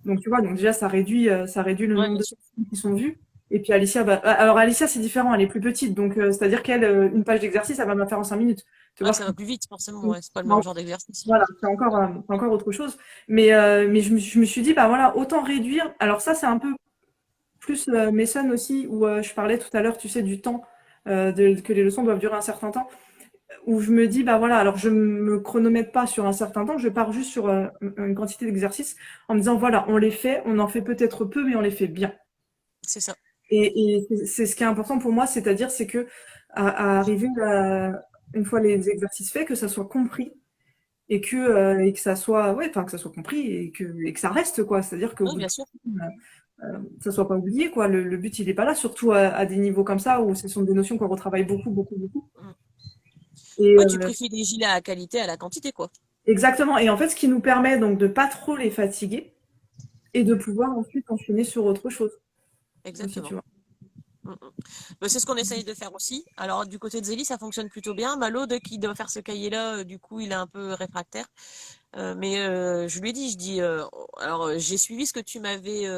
Donc tu vois, donc déjà ça réduit le Ouais, nombre bien de sûr. questions qui sont vues. Et puis Alicia, alors Alicia c'est différent, elle est plus petite, donc c'est-à-dire qu'elle, une page d'exercice, elle va me la faire en 5 minutes. Tu Ouais, vois, ça va plus vite, forcément, ouais. C'est pas le même bon, genre d'exercice. voilà, c'est encore autre chose. Mais je me suis dit, bah voilà, autant réduire. Alors ça, c'est un peu plus Mason aussi, où je parlais tout à l'heure, tu sais, du temps, que les leçons doivent durer un certain temps, où je me dis, bah voilà, alors je me chronomètre pas sur un certain temps, je pars juste sur une quantité d'exercices en me disant, voilà, on les fait, on en fait peut-être peu, mais on les fait bien. C'est ça. Et c'est ce qui est important pour moi, c'est-à-dire, c'est que à arriver une fois les exercices faits, que ça soit compris et que ça soit, ouais, enfin, que ça soit compris et que ça reste, quoi. C'est-à-dire qu'au Oui, bout de bien sûr. ça soit pas oublié, quoi. Le but, il est pas là, surtout à des niveaux comme ça où ce sont des notions qu'on retravaille beaucoup, beaucoup, beaucoup. Mm. Et Ouais, tu privilégies la qualité à la quantité, quoi. exactement. Et en fait, ce qui nous permet donc de pas trop les fatiguer et de pouvoir ensuite enchaîner sur autre chose aussi, tu Exactement. vois. Mm, mm. Mais c'est ce qu'on essaye de faire aussi. Alors, du côté de Zélie, ça fonctionne plutôt bien. Malo, dès qu'il doit faire ce cahier-là, du coup, il est un peu réfractaire. Mais je lui ai dit, je dis, alors j'ai suivi ce que tu m'avais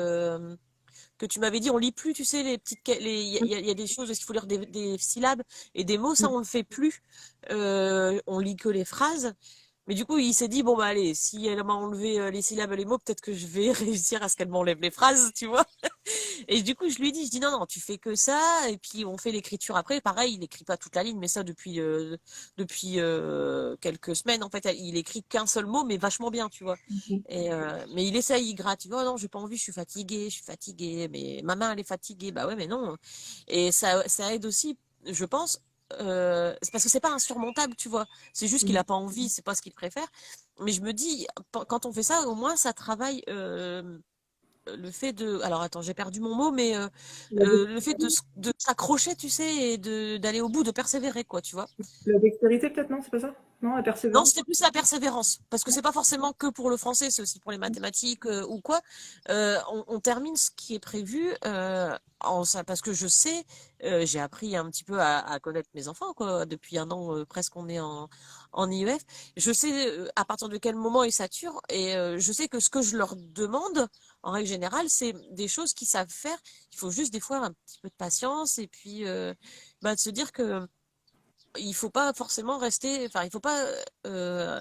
dit, on lit plus, tu sais, les petites, il y a des choses, il faut lire des syllabes et des mots, ça on le fait plus. On lit que les phrases. Mais du coup, il s'est dit, bon bah allez, si elle m'a enlevé les syllabes et les mots, peut-être que je vais réussir à ce qu'elle m'enlève les phrases, tu vois. Et du coup, je lui ai dit, je dis non, non, tu fais que ça, et puis on fait l'écriture après. Pareil, il n'écrit pas toute la ligne, mais ça depuis quelques semaines, en fait, il écrit qu'un seul mot, mais vachement bien, tu vois. Mais il essaye, il gratte, il dit, oh non, j'ai pas envie, je suis fatiguée, mais ma main, elle est fatiguée. Bah ouais, mais non. Et ça aide aussi, je pense. C'est parce que c'est pas insurmontable, tu vois. C'est juste qu'il a pas envie, c'est pas ce qu'il préfère. Mais je me dis, quand on fait ça, au moins ça travaille le fait de. Alors attends, j'ai perdu mon mot, mais La, dex- le fait de s'accrocher, tu sais, et d'aller au bout, de persévérer, quoi, tu vois. la dextérité, peut-être, non, c'est pas ça? Non, la Non, persévérance? c'était plus la persévérance, parce que c'est pas forcément que pour le français, c'est aussi pour les mathématiques ou quoi. On termine ce qui est prévu parce que je sais, j'ai appris un petit peu à connaître mes enfants, quoi. Depuis un an, presque, on est en IEF. Je sais à partir de quel moment ils saturent, et je sais que ce que je leur demande, en règle générale, c'est des choses qu'ils savent faire. Il faut juste des fois un petit peu de patience, et puis de se dire que il faut pas forcément rester, enfin, il faut pas, en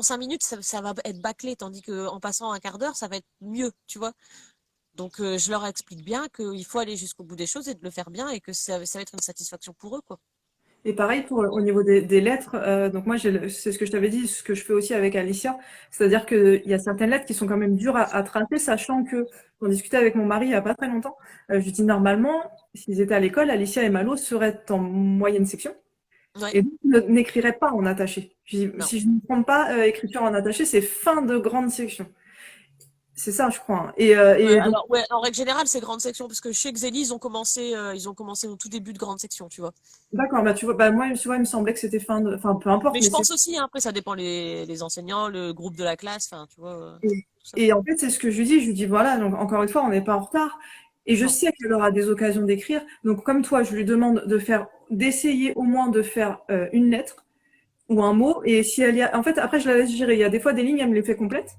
5 minutes, ça va être bâclé, tandis qu'en passant un quart d'heure, ça va être mieux, tu vois. Donc, je leur explique bien qu'il faut aller jusqu'au bout des choses et de le faire bien et que ça va être une satisfaction pour eux, quoi. Et pareil pour au niveau des lettres, donc moi c'est ce que je t'avais dit, ce que je fais aussi avec Alicia, c'est-à-dire qu'il y a certaines lettres qui sont quand même dures à tracer, sachant que j'en discutais avec mon mari il y a pas très longtemps. Je lui dis normalement, s'ils étaient à l'école, Alicia et Malo seraient en moyenne section Ouais, et donc n'écriraient pas en attaché. Je dis, non. si je ne me trompe pas, écriture en attaché, c'est fin de grande section. C'est ça, je crois, hein. Et donc Alors, ouais, en règle générale, c'est grande section, parce que chez Xeli, ils ont commencé au tout début de grande section, tu vois. d'accord, bah tu vois, bah moi tu vois, il me semblait que c'était fin de, enfin peu importe, Mais mais je c'est pense aussi, hein, après, ça dépend les enseignants, le groupe de la classe, enfin, tu vois, Et, tout ça. et en fait, c'est ce que je lui dis. Je lui dis, voilà, donc encore une fois, on n'est pas en retard. Et je Non. sais qu'elle aura des occasions d'écrire. Donc, comme toi, je lui demande d'essayer au moins de faire une lettre ou un mot. Et si elle y a, en fait, après, je la laisse gérer. Il y a des fois des lignes, elle me les fait complètes.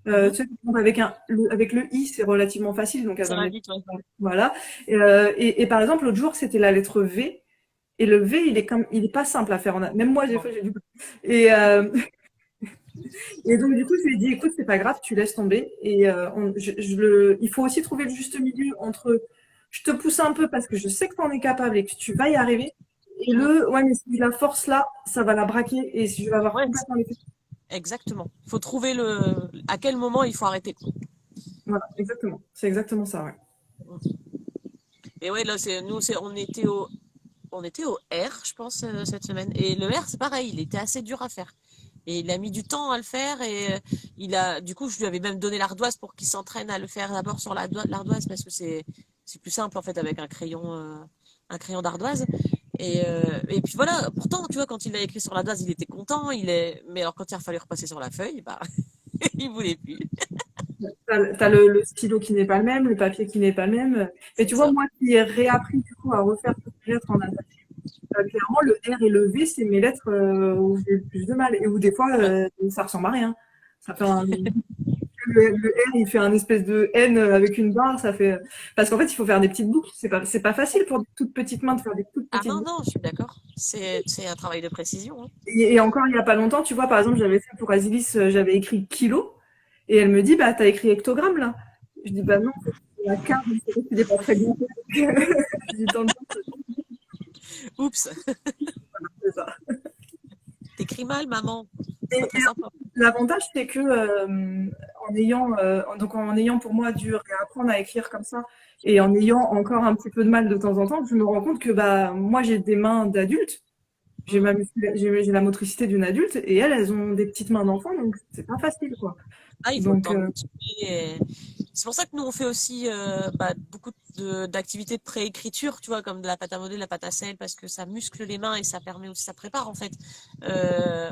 Mhm. Tu sais, par exemple, avec le i, c'est relativement facile. Donc, elle Ça va va mettre, vite, ouais. voilà. Et par exemple, l'autre jour, c'était la lettre V. Et le V, il est pas simple à faire. Même moi, des Non. fois, j'ai du mal. Et, et donc, du coup, je lui ai dit, écoute, c'est pas grave, tu laisses tomber. Et il faut aussi trouver le juste milieu entre je te pousse un peu parce que je sais que tu en es capable et que tu vas y arriver. Et Mm. ouais, mais si je la force là, ça va la braquer et si je vais avoir Ouais, complètement l'effet. exactement. Faut trouver à quel moment il faut arrêter, quoi. Voilà, exactement. C'est exactement ça, ouais. Et ouais, là, on était au R, je pense, cette semaine. Et le R, c'est pareil, il était assez dur à faire. Et il a mis du temps à le faire et du coup, je lui avais même donné l'ardoise pour qu'il s'entraîne à le faire d'abord sur l'ardoise parce que c'est plus simple en fait avec un crayon d'ardoise. Et puis voilà, pourtant, tu vois, quand il l'a écrit sur l'ardoise, il était content, mais alors quand il a fallu repasser sur la feuille, bah, il voulait plus. T'as le stylo qui n'est pas le même, le papier qui n'est pas le même. Mais C'est tu vois, ça. moi qui ai réappris du coup à refaire toutes les lettres en attaché, clairement, le R et le V, c'est mes lettres où j'ai le plus de mal et où des fois, Ouais. ça ressemble à rien. Ça fait le R, il fait un espèce de N avec une barre, ça fait. Parce qu'en fait, il faut faire des petites boucles. C'est pas facile pour des toutes petites mains de faire des toutes Ah petites non, boucles. non, je suis d'accord. C'est un travail de précision, hein. Et encore il y a pas longtemps, tu vois, par exemple, j'avais fait pour Asilis, j'avais écrit kilo, et elle me dit, bah, t'as écrit hectogramme là. Je dis, bah non, c'est la carte, c'est vrai qu'il est pas très bien fait. Je dis, tant mieux, Oups, c'est ça. t'écris mal, maman. C'est Et, pas très sympa. l'avantage, c'est que en ayant pour moi dû réapprendre à écrire comme ça, et en ayant encore un petit peu de mal de temps en temps, je me rends compte que bah moi j'ai des mains d'adulte, Mm. j'ai la motricité d'une adulte, et elles ont des petites mains d'enfant, donc c'est pas facile quoi. Ah, il faut le Donc temps de multiplier. C'est pour ça que nous, on fait aussi beaucoup d'activités de préécriture, tu vois, comme de la pâte à modeler, la pâte à sel, parce que ça muscle les mains et ça permet aussi, ça prépare en fait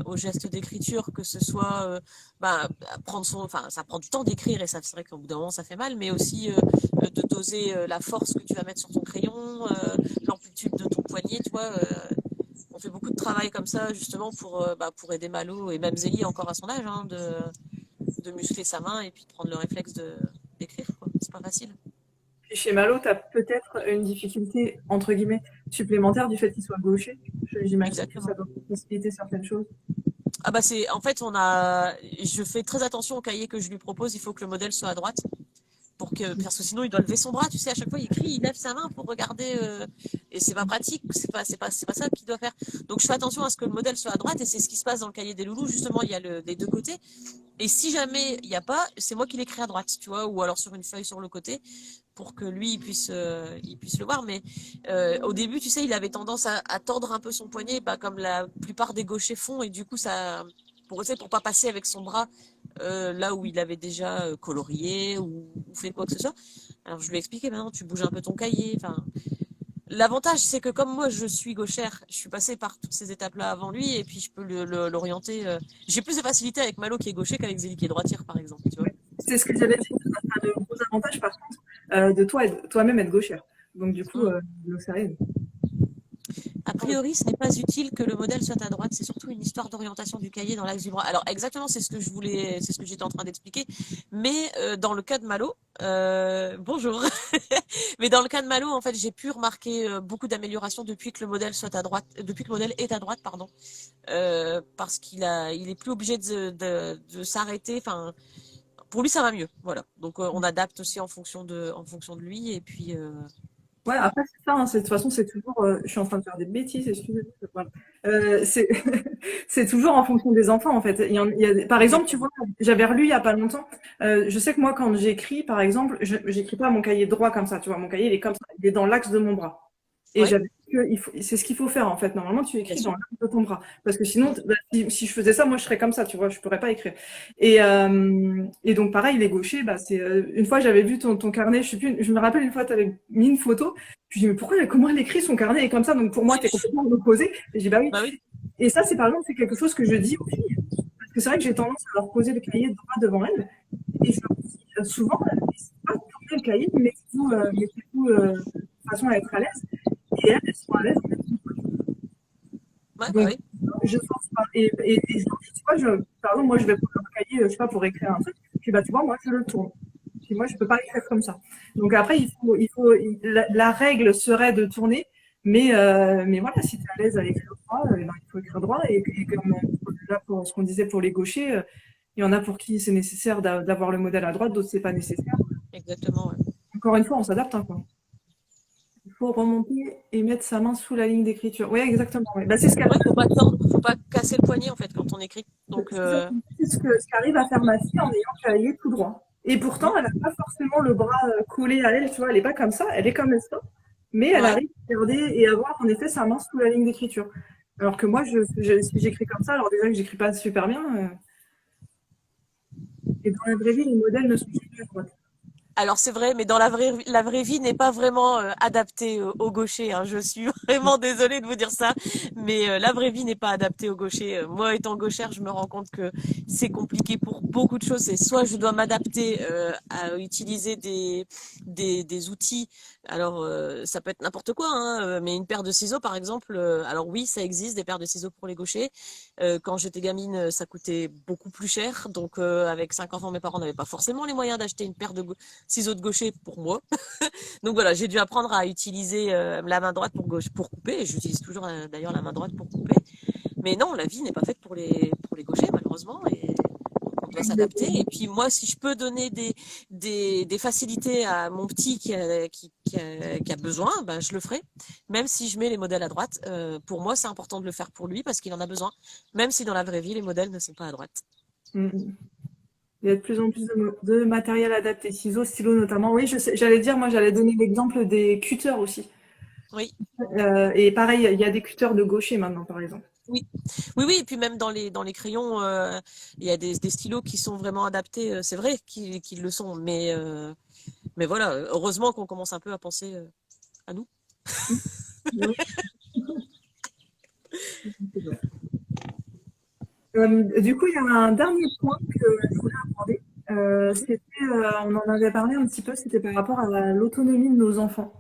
aux gestes d'écriture, que ce soit enfin, ça prend du temps d'écrire et ça, c'est vrai qu'au bout d'un moment, ça fait mal, mais aussi de doser la force que tu vas mettre sur ton crayon, l'amplitude de ton poignet, tu vois. On fait beaucoup de travail comme ça justement pour aider Malo et même Zélie encore à son âge, hein, de muscler sa main et puis de prendre le réflexe d'écrire, quoi. C'est pas facile. chez Malo, tu as peut-être une difficulté entre guillemets supplémentaire du fait qu'il soit gaucher. J'imagine que ça Exactement. doit faciliter certaines choses. Ah bah en fait, je fais très attention au cahier que je lui propose. Il faut que le modèle soit à droite parce que sinon il doit lever son bras. Tu sais, à chaque fois il écrit, il lève sa main pour regarder, et c'est pas pratique. C'est pas ça qu'il doit faire. Donc je fais attention à ce que le modèle soit à droite et c'est ce qui se passe dans le cahier des loulous. Justement, il y a les deux côtés. Et si jamais il n'y a pas, c'est moi qui l'écris à droite, tu vois, ou alors sur une feuille sur le côté pour que lui il puisse le voir. Mais au début, tu sais, il avait tendance à tordre un peu son poignet, bah, comme la plupart des gauchers font, et du coup ça, tu sais, pour pas passer avec son bras là où il avait déjà colorié ou fait quoi que ce soit. Alors je lui ai expliqué, maintenant tu bouges un peu ton cahier. Enfin, l'avantage c'est que comme moi je suis gauchère, je suis passée par toutes ces étapes-là avant lui, et puis je peux l'orienter. J'ai plus de facilité avec Malo qui est gaucher qu'avec Zélie qui est droitière, par exemple, tu vois. C'est ce que j'allais dire. Tu as le gros avantage, par contre, de toi-même être gauchère. Donc, du coup, Mm. donc ça aide. A priori, ce n'est pas utile que le modèle soit à droite, c'est surtout une histoire d'orientation du cahier dans l'axe du bras. Alors exactement, c'est ce que j'étais en train d'expliquer, mais dans le cas de Malo, bonjour, mais dans le cas de Malo, en fait, j'ai pu remarquer beaucoup d'améliorations depuis que le modèle soit à droite, depuis que le modèle est à droite, pardon, parce il est plus obligé de s'arrêter, enfin, pour lui, ça va mieux. Voilà. Donc, on adapte aussi en fonction de lui. Et puis, Ouais, après, c'est ça, hein, de toute façon, c'est toujours, je suis en train de faire des bêtises, excusez-moi. Voilà. C'est, c'est toujours en fonction des enfants, en fait. Par exemple, tu exactement. vois, j'avais relu il y a pas longtemps, je sais que moi, quand j'écris, par exemple, j'écris pas mon cahier droit comme ça, tu vois, mon cahier, il est comme ça, il est dans l'axe de mon bras. Et Ouais, j'avais dit que c'est ce qu'il faut faire, en fait. Normalement, tu bien écris dans sûr. l'axe de ton bras. Parce que sinon, Mm. bah, si je faisais ça, moi, je serais comme ça, tu vois, je pourrais pas écrire. Et donc, pareil, les gauchers, bah, une fois, j'avais vu ton carnet, je sais plus, je me rappelle une fois, tu avais mis une photo. Je dis, mais comment elle écrit son carnet est comme ça? Donc, pour moi, Oui, t'es complètement opposé. Et je dis, bah oui. bah oui. Et ça, c'est par exemple, c'est quelque chose que je dis aux filles. Parce que c'est vrai que j'ai tendance à leur poser le cahier droit devant elles. Et je leur dis, souvent, c'est pas tourner le cahier, mettez-vous de façon à être à l'aise. Et elles sont à l'aise. Ouais, bah Donc, oui. je force pas. Et je leur dis, tu vois, par exemple, moi, je vais prendre un cahier, je sais pas, pour écrire un truc. Puis, bah, tu vois, moi, je le tourne. Puis moi, je peux pas écrire comme ça. Donc après, la règle serait de tourner, mais voilà, si tu es à l'aise à écrire droit, ben, il faut écrire droit. Et comme là, pour ce qu'on disait pour les gauchers, il y en a pour qui c'est nécessaire d'avoir le modèle à droite, d'autres c'est pas nécessaire. Exactement, ouais. Encore une fois, on s'adapte, hein, quoi. Il faut remonter et mettre sa main sous la ligne d'écriture. Oui, exactement. Ouais. Bah, c'est ce qu'elle Ouais, faut pas casser le poignet, en fait, quand on écrit. Donc, C'est ce qu'arrive à faire ma fille en ayant le cahier tout droit. Et pourtant, mm, elle n'a pas forcément le bras collé à elle, tu vois, elle n'est pas comme ça, elle est comme ça, mais elle ouais. arrive à garder et avoir en effet sa main sous la ligne d'écriture. Alors que moi, si j'écris comme ça, alors déjà que j'écris pas super bien, et dans la vraie vie, les modèles ne sont jamais à droite. Alors c'est vrai, mais dans la vraie vie n'est pas vraiment adaptée au gaucher, hein. Je suis vraiment désolée de vous dire ça, mais la vraie vie n'est pas adaptée au gaucher. Moi, étant gauchère, je me rends compte que c'est compliqué pour beaucoup de choses. Et soit je dois m'adapter à utiliser des outils. Alors ça peut être n'importe quoi, hein, mais une paire de ciseaux, par exemple. Alors oui, ça existe des paires de ciseaux pour les gauchers. Quand j'étais gamine, ça coûtait beaucoup plus cher. Donc avec 5 enfants, mes parents n'avaient pas forcément les moyens d'acheter une paire de ciseaux de gaucher pour moi. Donc voilà, j'ai dû apprendre à utiliser la main droite pour couper. Et j'utilise toujours d'ailleurs la main droite pour couper. Mais non, la vie n'est pas faite pour les gauchers, malheureusement. Et on doit s'adapter. Et puis moi, si je peux donner des facilités à mon petit qui a besoin, ben, je le ferai. Même si je mets les modèles à droite, pour moi, c'est important de le faire pour lui parce qu'il en a besoin. Même si dans la vraie vie, les modèles ne sont pas à droite. Mm. Il y a de plus en plus de matériel adapté, ciseaux, stylos notamment. Oui, j'allais dire, moi, j'allais donner l'exemple des cutters aussi. Oui. Et pareil, il y a des cutters de gaucher maintenant, par exemple. Oui, oui, oui, et puis même dans les crayons, il y a des stylos qui sont vraiment adaptés. C'est vrai qu'ils le sont, mais voilà, heureusement qu'on commence un peu à penser à nous. Mm. Du coup, il y a un dernier point que je voulais aborder. Mhm. On en avait parlé un petit peu, c'était par rapport à l'autonomie de nos enfants.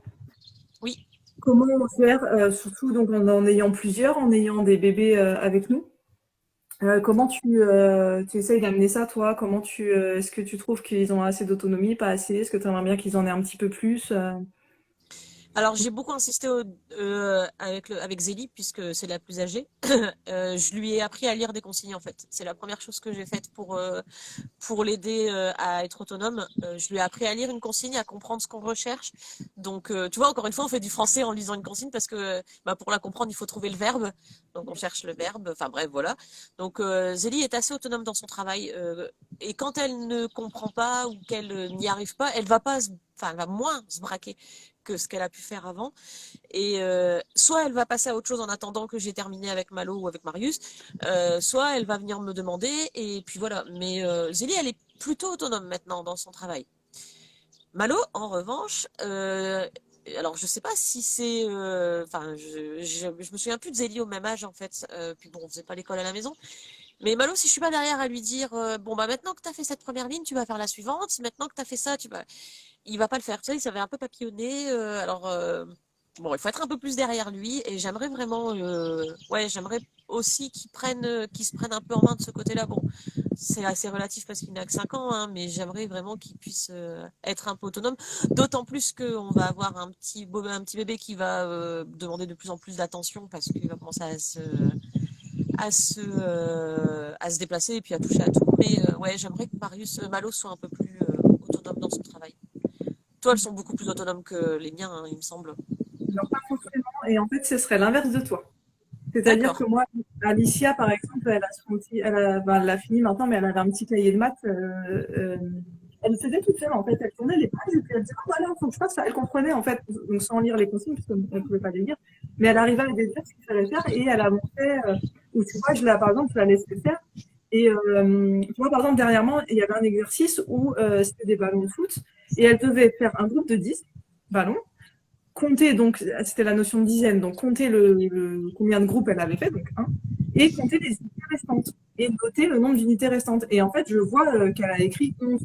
Oui. Comment faire, surtout donc en ayant plusieurs, en ayant des bébés avec nous. Comment tu essayes d'amener ça, toi? Est-ce que tu trouves qu'ils ont assez d'autonomie, pas assez? Est-ce que tu aimerais bien qu'ils en aient un petit peu plus? Alors j'ai beaucoup insisté avec Zélie puisque c'est la plus âgée. Je lui ai appris à lire des consignes en fait. C'est la première chose que j'ai faite pour l'aider à être autonome. Je lui ai appris à lire une consigne, à comprendre ce qu'on recherche. Donc, tu vois, encore une fois, on fait du français en lisant une consigne parce que bah, pour la comprendre, il faut trouver le verbe. Donc, on cherche le verbe. Enfin, bref, voilà. Donc, Zélie est assez autonome dans son travail. Et quand elle ne comprend pas ou qu'elle n'y arrive pas, enfin, elle va moins se braquer que ce qu'elle a pu faire avant. Et soit elle va passer à autre chose en attendant que j'ai terminé avec Malo ou avec Marius, soit elle va venir me demander, et puis voilà. Mais Zélie, elle est plutôt autonome maintenant dans son travail. Malo, en revanche, alors je sais pas si c'est, enfin, je me souviens plus de Zélie au même âge en fait. Puis bon, on faisait pas l'école à la maison. Mais Malo, si je suis pas derrière à lui dire, bon bah maintenant que tu as fait cette première ligne, tu vas faire la suivante. Maintenant que tu as fait ça, il va pas le faire. Tu sais, il savait un peu papillonner. Bon, il faut être un peu plus derrière lui. Et j'aimerais vraiment, ouais, j'aimerais aussi qu'il se prenne un peu en main de ce côté-là. Bon, c'est assez relatif parce qu'il n'a que 5 ans, hein, mais j'aimerais vraiment qu'il puisse être un peu autonome. D'autant plus qu'on va avoir un petit bébé qui va demander de plus en plus d'attention parce qu'il va commencer à se déplacer et puis à toucher à tout. Mais ouais, j'aimerais que Marius Malo soit un peu plus autonome dans son travail. Toi, elles sont beaucoup plus autonomes que les miens, hein, il me semble. Alors, pas forcément. Et en fait, ce serait l'inverse de toi. C'est-à-dire que D'accord. moi, Alicia, par exemple, elle a son petit, elle l'a fini maintenant, mais elle avait un petit cahier de maths. Elle le faisait toute seule, en fait. Elle tournait les pages et puis elle disait, oh, voilà, faut que je fasse ça. Elle comprenait, en fait, donc sans lire les consignes, parce qu'elle ne pouvait pas les lire. Mais elle arrivait à déduire ce qu'il fallait faire et elle avançait, ou tu vois, par exemple, je la laissais faire. Et tu vois, par exemple, dernièrement, il y avait un exercice où c'était des ballons de foot et elle devait faire un groupe de 10 ballons, compter, donc c'était la notion de dizaine, donc compter combien de groupes elle avait fait, donc un, et compter les unités restantes, et noter le nombre d'unités restantes. Et en fait, je vois qu'elle a écrit 11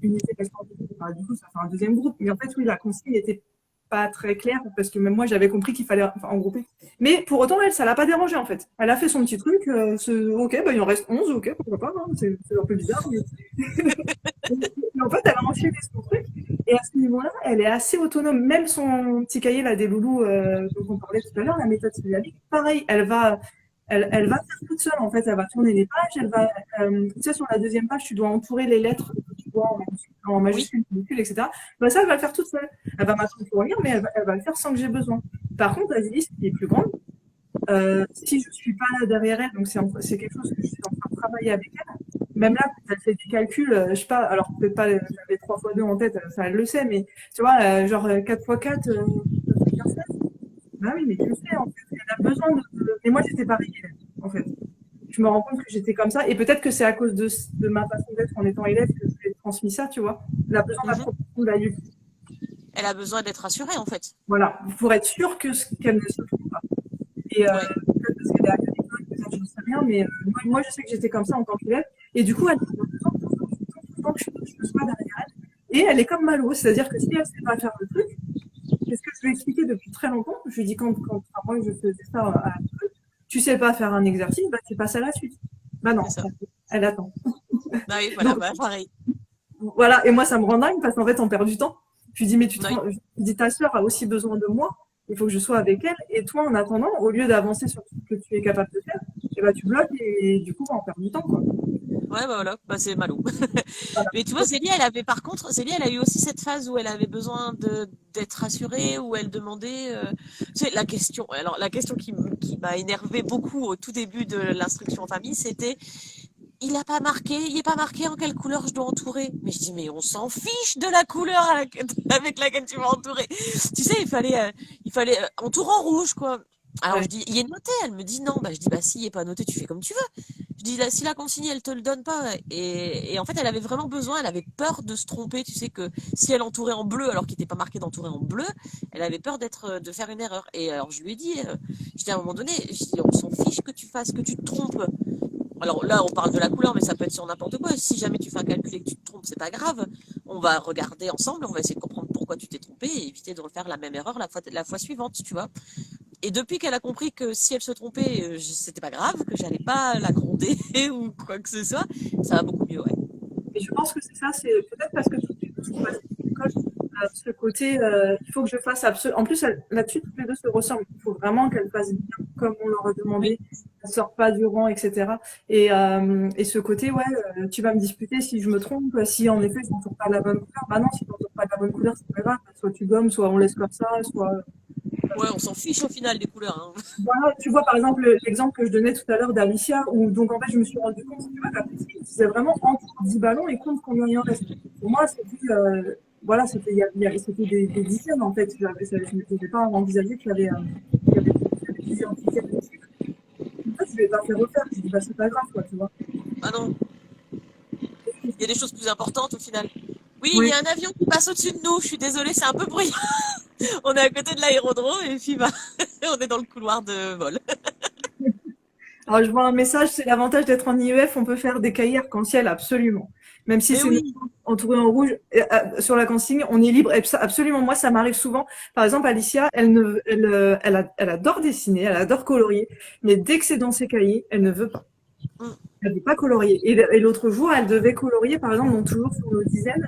unités restantes. Enfin, du coup, ça fait un deuxième groupe. Mais en fait, oui, la consigne n'était pas très claire, parce que même moi, j'avais compris qu'il fallait en grouper. Mais pour autant, elle, ça l'a pas dérangé, en fait. Elle a fait son petit truc, ok, bah, il en reste 11, ok, pourquoi pas, hein, c'est un peu bizarre, mais en fait, elle a enchaîné son truc. Et à ce niveau-là, elle est assez autonome. Même son petit cahier là, des loulous dont on parlait tout à l'heure, la méthode syllabique, pareil, elle va faire toute seule. En fait, elle va tourner les pages. Tu sais, sur la deuxième page, tu dois entourer les lettres que tu vois en Oui. majuscule, minuscule, etc. Bah, ça, elle va le faire toute seule. Elle va m'attendre pour lire, mais elle va le faire sans que j'ai besoin. Par contre, Azilis, qui est plus grande, si je suis pas là derrière elle, donc c'est quelque chose que je suis en train de travailler avec elle. Même là, quand elle fait du calcul, je sais pas, alors peut-être pas j'avais 3 fois 2 en tête, ça elle le sait, mais tu vois, genre 4 fois 4, ça fait 15. Bah oui, mais tu le sais, en fait, elle a besoin mais moi j'étais pareil, en fait. Je me rends compte que j'étais comme ça, et peut-être que c'est à cause de ma façon d'être en étant élève que je lui ai transmis ça, tu vois. Elle a besoin Mhm. d'apprendre de l'adulte. Elle a besoin d'être rassurée, en fait. Voilà, pour être sûre qu'elle ne se trompe pas. Et Ouais. peut-être parce qu'elle est académique, peut-être j'en sais rien, mais moi, je sais que j'étais comme ça en tant qu'élève. Et du coup, elle a besoin tout le temps que je sois derrière elle. Et elle est comme Malo, c'est-à-dire que si elle ne sait pas faire le truc, c'est ce que je lui ai expliqué depuis très longtemps. Je lui ai dit enfin, moi je faisais ça à l'école, tu sais pas faire un exercice, bah tu passes à la suite. Bah non, C'est ça. elle attend. Bah oui, voilà, Donc bah, pareil. voilà, et moi ça me rend dingue parce qu'en fait on perd du temps. Je lui dis mais Oui. je lui dis ta sœur a aussi besoin de moi, il faut que je sois avec elle. Et toi en attendant, au lieu d'avancer sur ce que tu es capable de faire, et bah, tu bloques et du coup bah, on perd du temps quoi. Ouais, bah voilà, bah c'est Malo. Voilà. Mais tu vois, Zélie, elle avait par contre, Zélie, elle a eu aussi cette phase où elle avait besoin d'être rassurée, où elle demandait, tu sais, la question. Alors la question qui m'a énervé beaucoup au tout début de l'instruction en famille, c'était, il est pas marqué en quelle couleur je dois entourer. Mais je dis, mais on s'en fiche de la couleur avec laquelle tu vas entourer. Tu sais, il fallait entourer en rouge, quoi. Alors Ouais. je dis, il est noté. Elle me dit non. Bah je dis, bah si, il est pas noté, tu fais comme tu veux. Je dis, si la consigne, elle te le donne pas. Et en fait, elle avait vraiment besoin, elle avait peur de se tromper. Tu sais que si elle entourait en bleu, alors qu'il n'était pas marqué d'entourer en bleu, elle avait peur de faire une erreur. Et alors, je lui ai dit, je dis à un moment donné, je dis, on s'en fiche que tu fasses, que tu te trompes. Alors là, on parle de la couleur, mais ça peut être sur n'importe quoi. Si jamais tu fais un calcul et que tu te trompes, c'est pas grave. On va regarder ensemble, on va essayer de comprendre pourquoi tu t'es trompé et éviter de refaire la même erreur la fois suivante, tu vois. Et depuis qu'elle a compris que si elle se trompait, c'était pas grave, que j'allais pas la gronder ou quoi que ce soit, ça va beaucoup mieux, ouais. Et je pense que c'est ça, c'est peut-être parce que toutes les deux sont passées à l'école, ce côté, il faut que je fasse absolument. En plus, là-dessus, toutes les deux se ressemblent. Il faut vraiment qu'elles fassent bien comme on leur a Oui, demandé, qu'elles ne sortent pas du rang, etc. Et ce côté, ouais, tu vas me disputer si je me trompe, si en effet je n'entoure pas de la bonne couleur. Bah non, si tu n'entoures pas de la bonne couleur, c'est pas grave. Soit tu gommes, soit on laisse comme ça, soit. ouais, on s'en fiche au final des couleurs, hein. Voilà, tu vois, par exemple, l'exemple que je donnais tout à l'heure d'Alicia, où donc en fait, je me suis rendu compte, tu vois, la petite, c'est vraiment entre 10 ballons et compte combien il en reste. Pour moi, c'était, voilà, c'était des dizaines, en fait. Je n'avais pas envisagé qu'il y avait plusieurs dizaines de chiffres. En fait, je ne vais pas faire refaire. Je dis, bah, c'est pas grave, quoi, tu vois. Ah non, il y a des choses plus importantes au final. Oui, il y Oui. a un avion qui passe au-dessus de nous, je suis désolée, c'est un peu bruyant. On est à côté de l'aérodrome et puis bah, on est dans le couloir de vol. Alors, je vois un message, c'est l'avantage d'être en IEF, on peut faire des cahiers arc-en-ciel, absolument. Même si Mais c'est oui, entouré en rouge, sur la consigne, on est libre. Absolument, moi, ça m'arrive souvent. Par exemple, Alicia, elle adore dessiner, elle adore colorier, mais dès que c'est dans ses cahiers, elle ne veut pas. Mm. Elle ne veut pas colorier. Et l'autre jour, elle devait colorier, par exemple, donc toujours sur nos dizaines,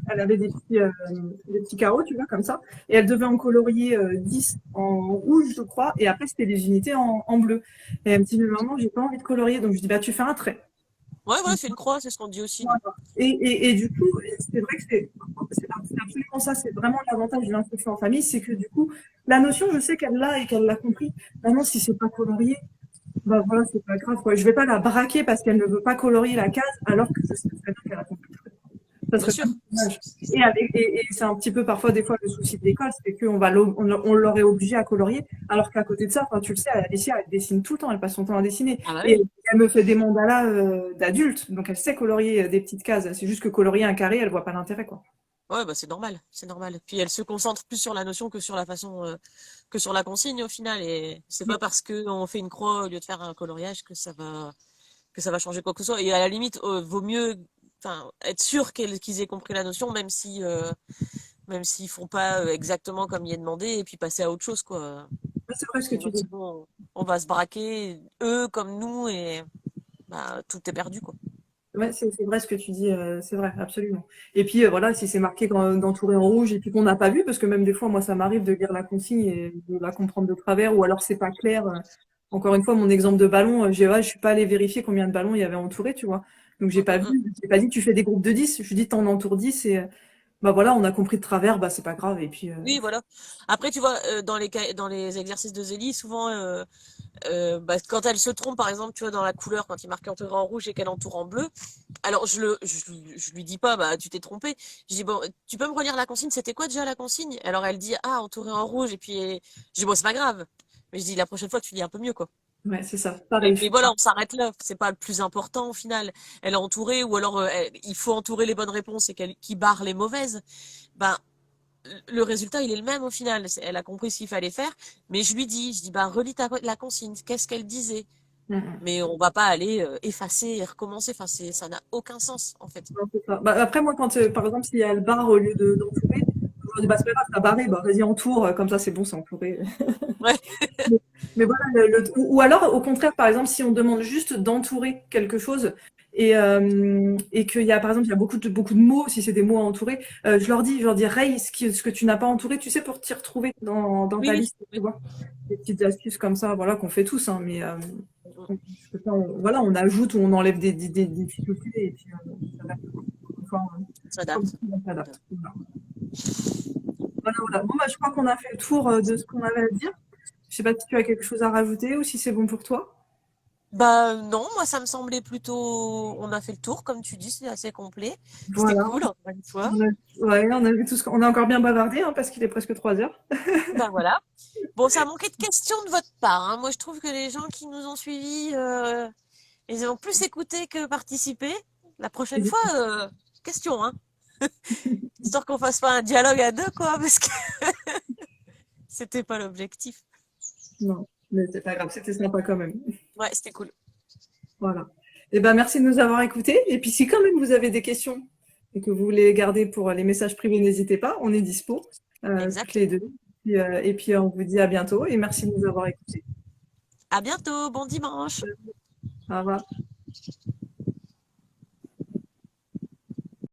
elle avait des petits carreaux, tu vois, comme ça, et elle devait en colorier 10 en rouge, je crois, et après, c'était des unités en bleu. Et elle me dit, mais maman, j'ai pas envie de colorier, donc je dis, bah, tu fais un trait. Ouais, voilà, c'est une croix, c'est ce qu'on dit aussi, nous. Voilà. Et du coup, c'est vrai que c'est absolument ça, c'est vraiment l'avantage de l'instruction en famille, c'est que du coup, la notion, je sais qu'elle l'a et qu'elle l'a compris. Maintenant, si c'est pas colorié, bah voilà, c'est pas grave, quoi. Je vais pas la braquer parce qu'elle ne veut pas colorier la case alors que je sais très bien qu'elle a compris. Ça Bien serait sûr. vraiment dommage. Et c'est un petit peu parfois des fois le souci de l'école, c'est qu'on va on l'aurait obligé à colorier, alors qu'à côté de ça, enfin, tu le sais, Alicia, elle dessine tout le temps, elle passe son temps à dessiner. Ah bah Et oui. elle me fait des mandalas d'adultes, donc elle sait colorier des petites cases. C'est juste que colorier un carré, elle voit pas l'intérêt, quoi. Ouais, bah c'est normal, c'est normal. Puis elle se concentre plus sur la notion que sur la façon, que sur la consigne au final. Et c'est pas parce que on fait une croix au lieu de faire un coloriage que ça va changer quoi que ce soit. Et à la limite, vaut mieux, enfin, être sûr qu'ils aient compris la notion, même s'ils font pas exactement comme il est demandé, et puis passer à autre chose, quoi. C'est vrai ce que tu dis. Sinon, on va se braquer, eux comme nous, et bah, tout est perdu, quoi. Ouais, c'est vrai ce que tu dis, c'est vrai, absolument. Et puis voilà, si c'est marqué d'entourer en rouge et puis qu'on n'a pas vu, parce que même des fois, moi, ça m'arrive de lire la consigne et de la comprendre de travers, ou alors c'est pas clair. Encore une fois, mon exemple de ballon, je suis pas allée vérifier combien de ballons il y avait entouré, tu vois. Donc j'ai Mm, pas mm, mm. vu, j'ai pas dit tu fais des groupes de 10. Je dis t'en entoures 10 et bah voilà, on a compris de travers, bah c'est pas grave. Et puis Oui, voilà. Après, tu vois, dans les exercices de Zélie, souvent, bah, quand elle se trompe, par exemple, tu vois, dans la couleur, quand il marque entouré en rouge et qu'elle entoure en bleu, alors je lui dis pas, bah, tu t'es trompé. Je dis, bon, tu peux me relire la consigne, c'était quoi déjà la consigne? Alors elle dit, ah, entouré en rouge, et puis je dis, bon, c'est pas grave. Mais je dis, la prochaine fois, tu lis un peu mieux, quoi. ouais, c'est ça. Pareil, je Mais fais voilà, ça. on s'arrête là. C'est pas le plus important au final. Elle est entourée, ou alors il faut entourer les bonnes réponses et qu'elle qui barre les mauvaises. Ben, le résultat, il est le même au final. Elle a compris ce qu'il fallait faire. Mais je dis, bah, relis la consigne. Qu'est-ce qu'elle disait? Mm, mm. Mais on va pas aller effacer et recommencer. Enfin, ça n'a aucun sens, en fait. Non, c'est ça. Bah, après, moi, quand par exemple, s'il y a le bar au lieu d'entourer, je dis bah c'est pas grave, t'as barré, bah vas-y entoure, comme ça c'est bon, c'est entouré. Ouais. Mais, mais voilà, ou alors au contraire, par exemple, si on demande juste d'entourer quelque chose et qu'il y a, par exemple, il y a beaucoup de mots, si c'est des mots à entourer, je leur dis, Ray, ce que tu n'as pas entouré, tu sais, pour t'y retrouver dans Oui, ta oui. liste, tu vois. Des petites astuces comme ça, voilà, qu'on fait tous, hein, mais voilà, on ajoute ou on enlève des difficultés et puis ça va. Enfin, On comme s'adapte. on On s'adapte. s'adapte. Voilà. Voilà, voilà. Bon, bah, je crois qu'on a fait le tour de ce qu'on avait à dire. Je sais pas si tu as quelque chose à rajouter ou si c'est bon pour toi. Bah non, moi ça me semblait plutôt. On a fait le tour, comme tu dis, c'est assez complet. C'était Voilà. cool, encore une fois. Ouais, on a vu tout on a encore bien bavardé hein, parce qu'il est presque 3 heures. Ben voilà. Bon, ça a manqué de questions de votre part, hein. Moi, je trouve que les gens qui nous ont suivis, ils ont plus écouté que participé. La prochaine fois, question, hein. Histoire qu'on fasse pas un dialogue à deux, quoi, parce que c'était pas l'objectif. Non, mais c'est pas grave, c'était sympa quand même. Ouais, c'était cool. Voilà. Et ben merci de nous avoir écoutés. Et puis si quand même vous avez des questions et que vous voulez les garder pour les messages privés, n'hésitez pas, on est dispo toutes Exact. les deux. Et puis on vous dit à bientôt et merci de nous avoir écoutés. À bientôt. Bon dimanche. Au revoir.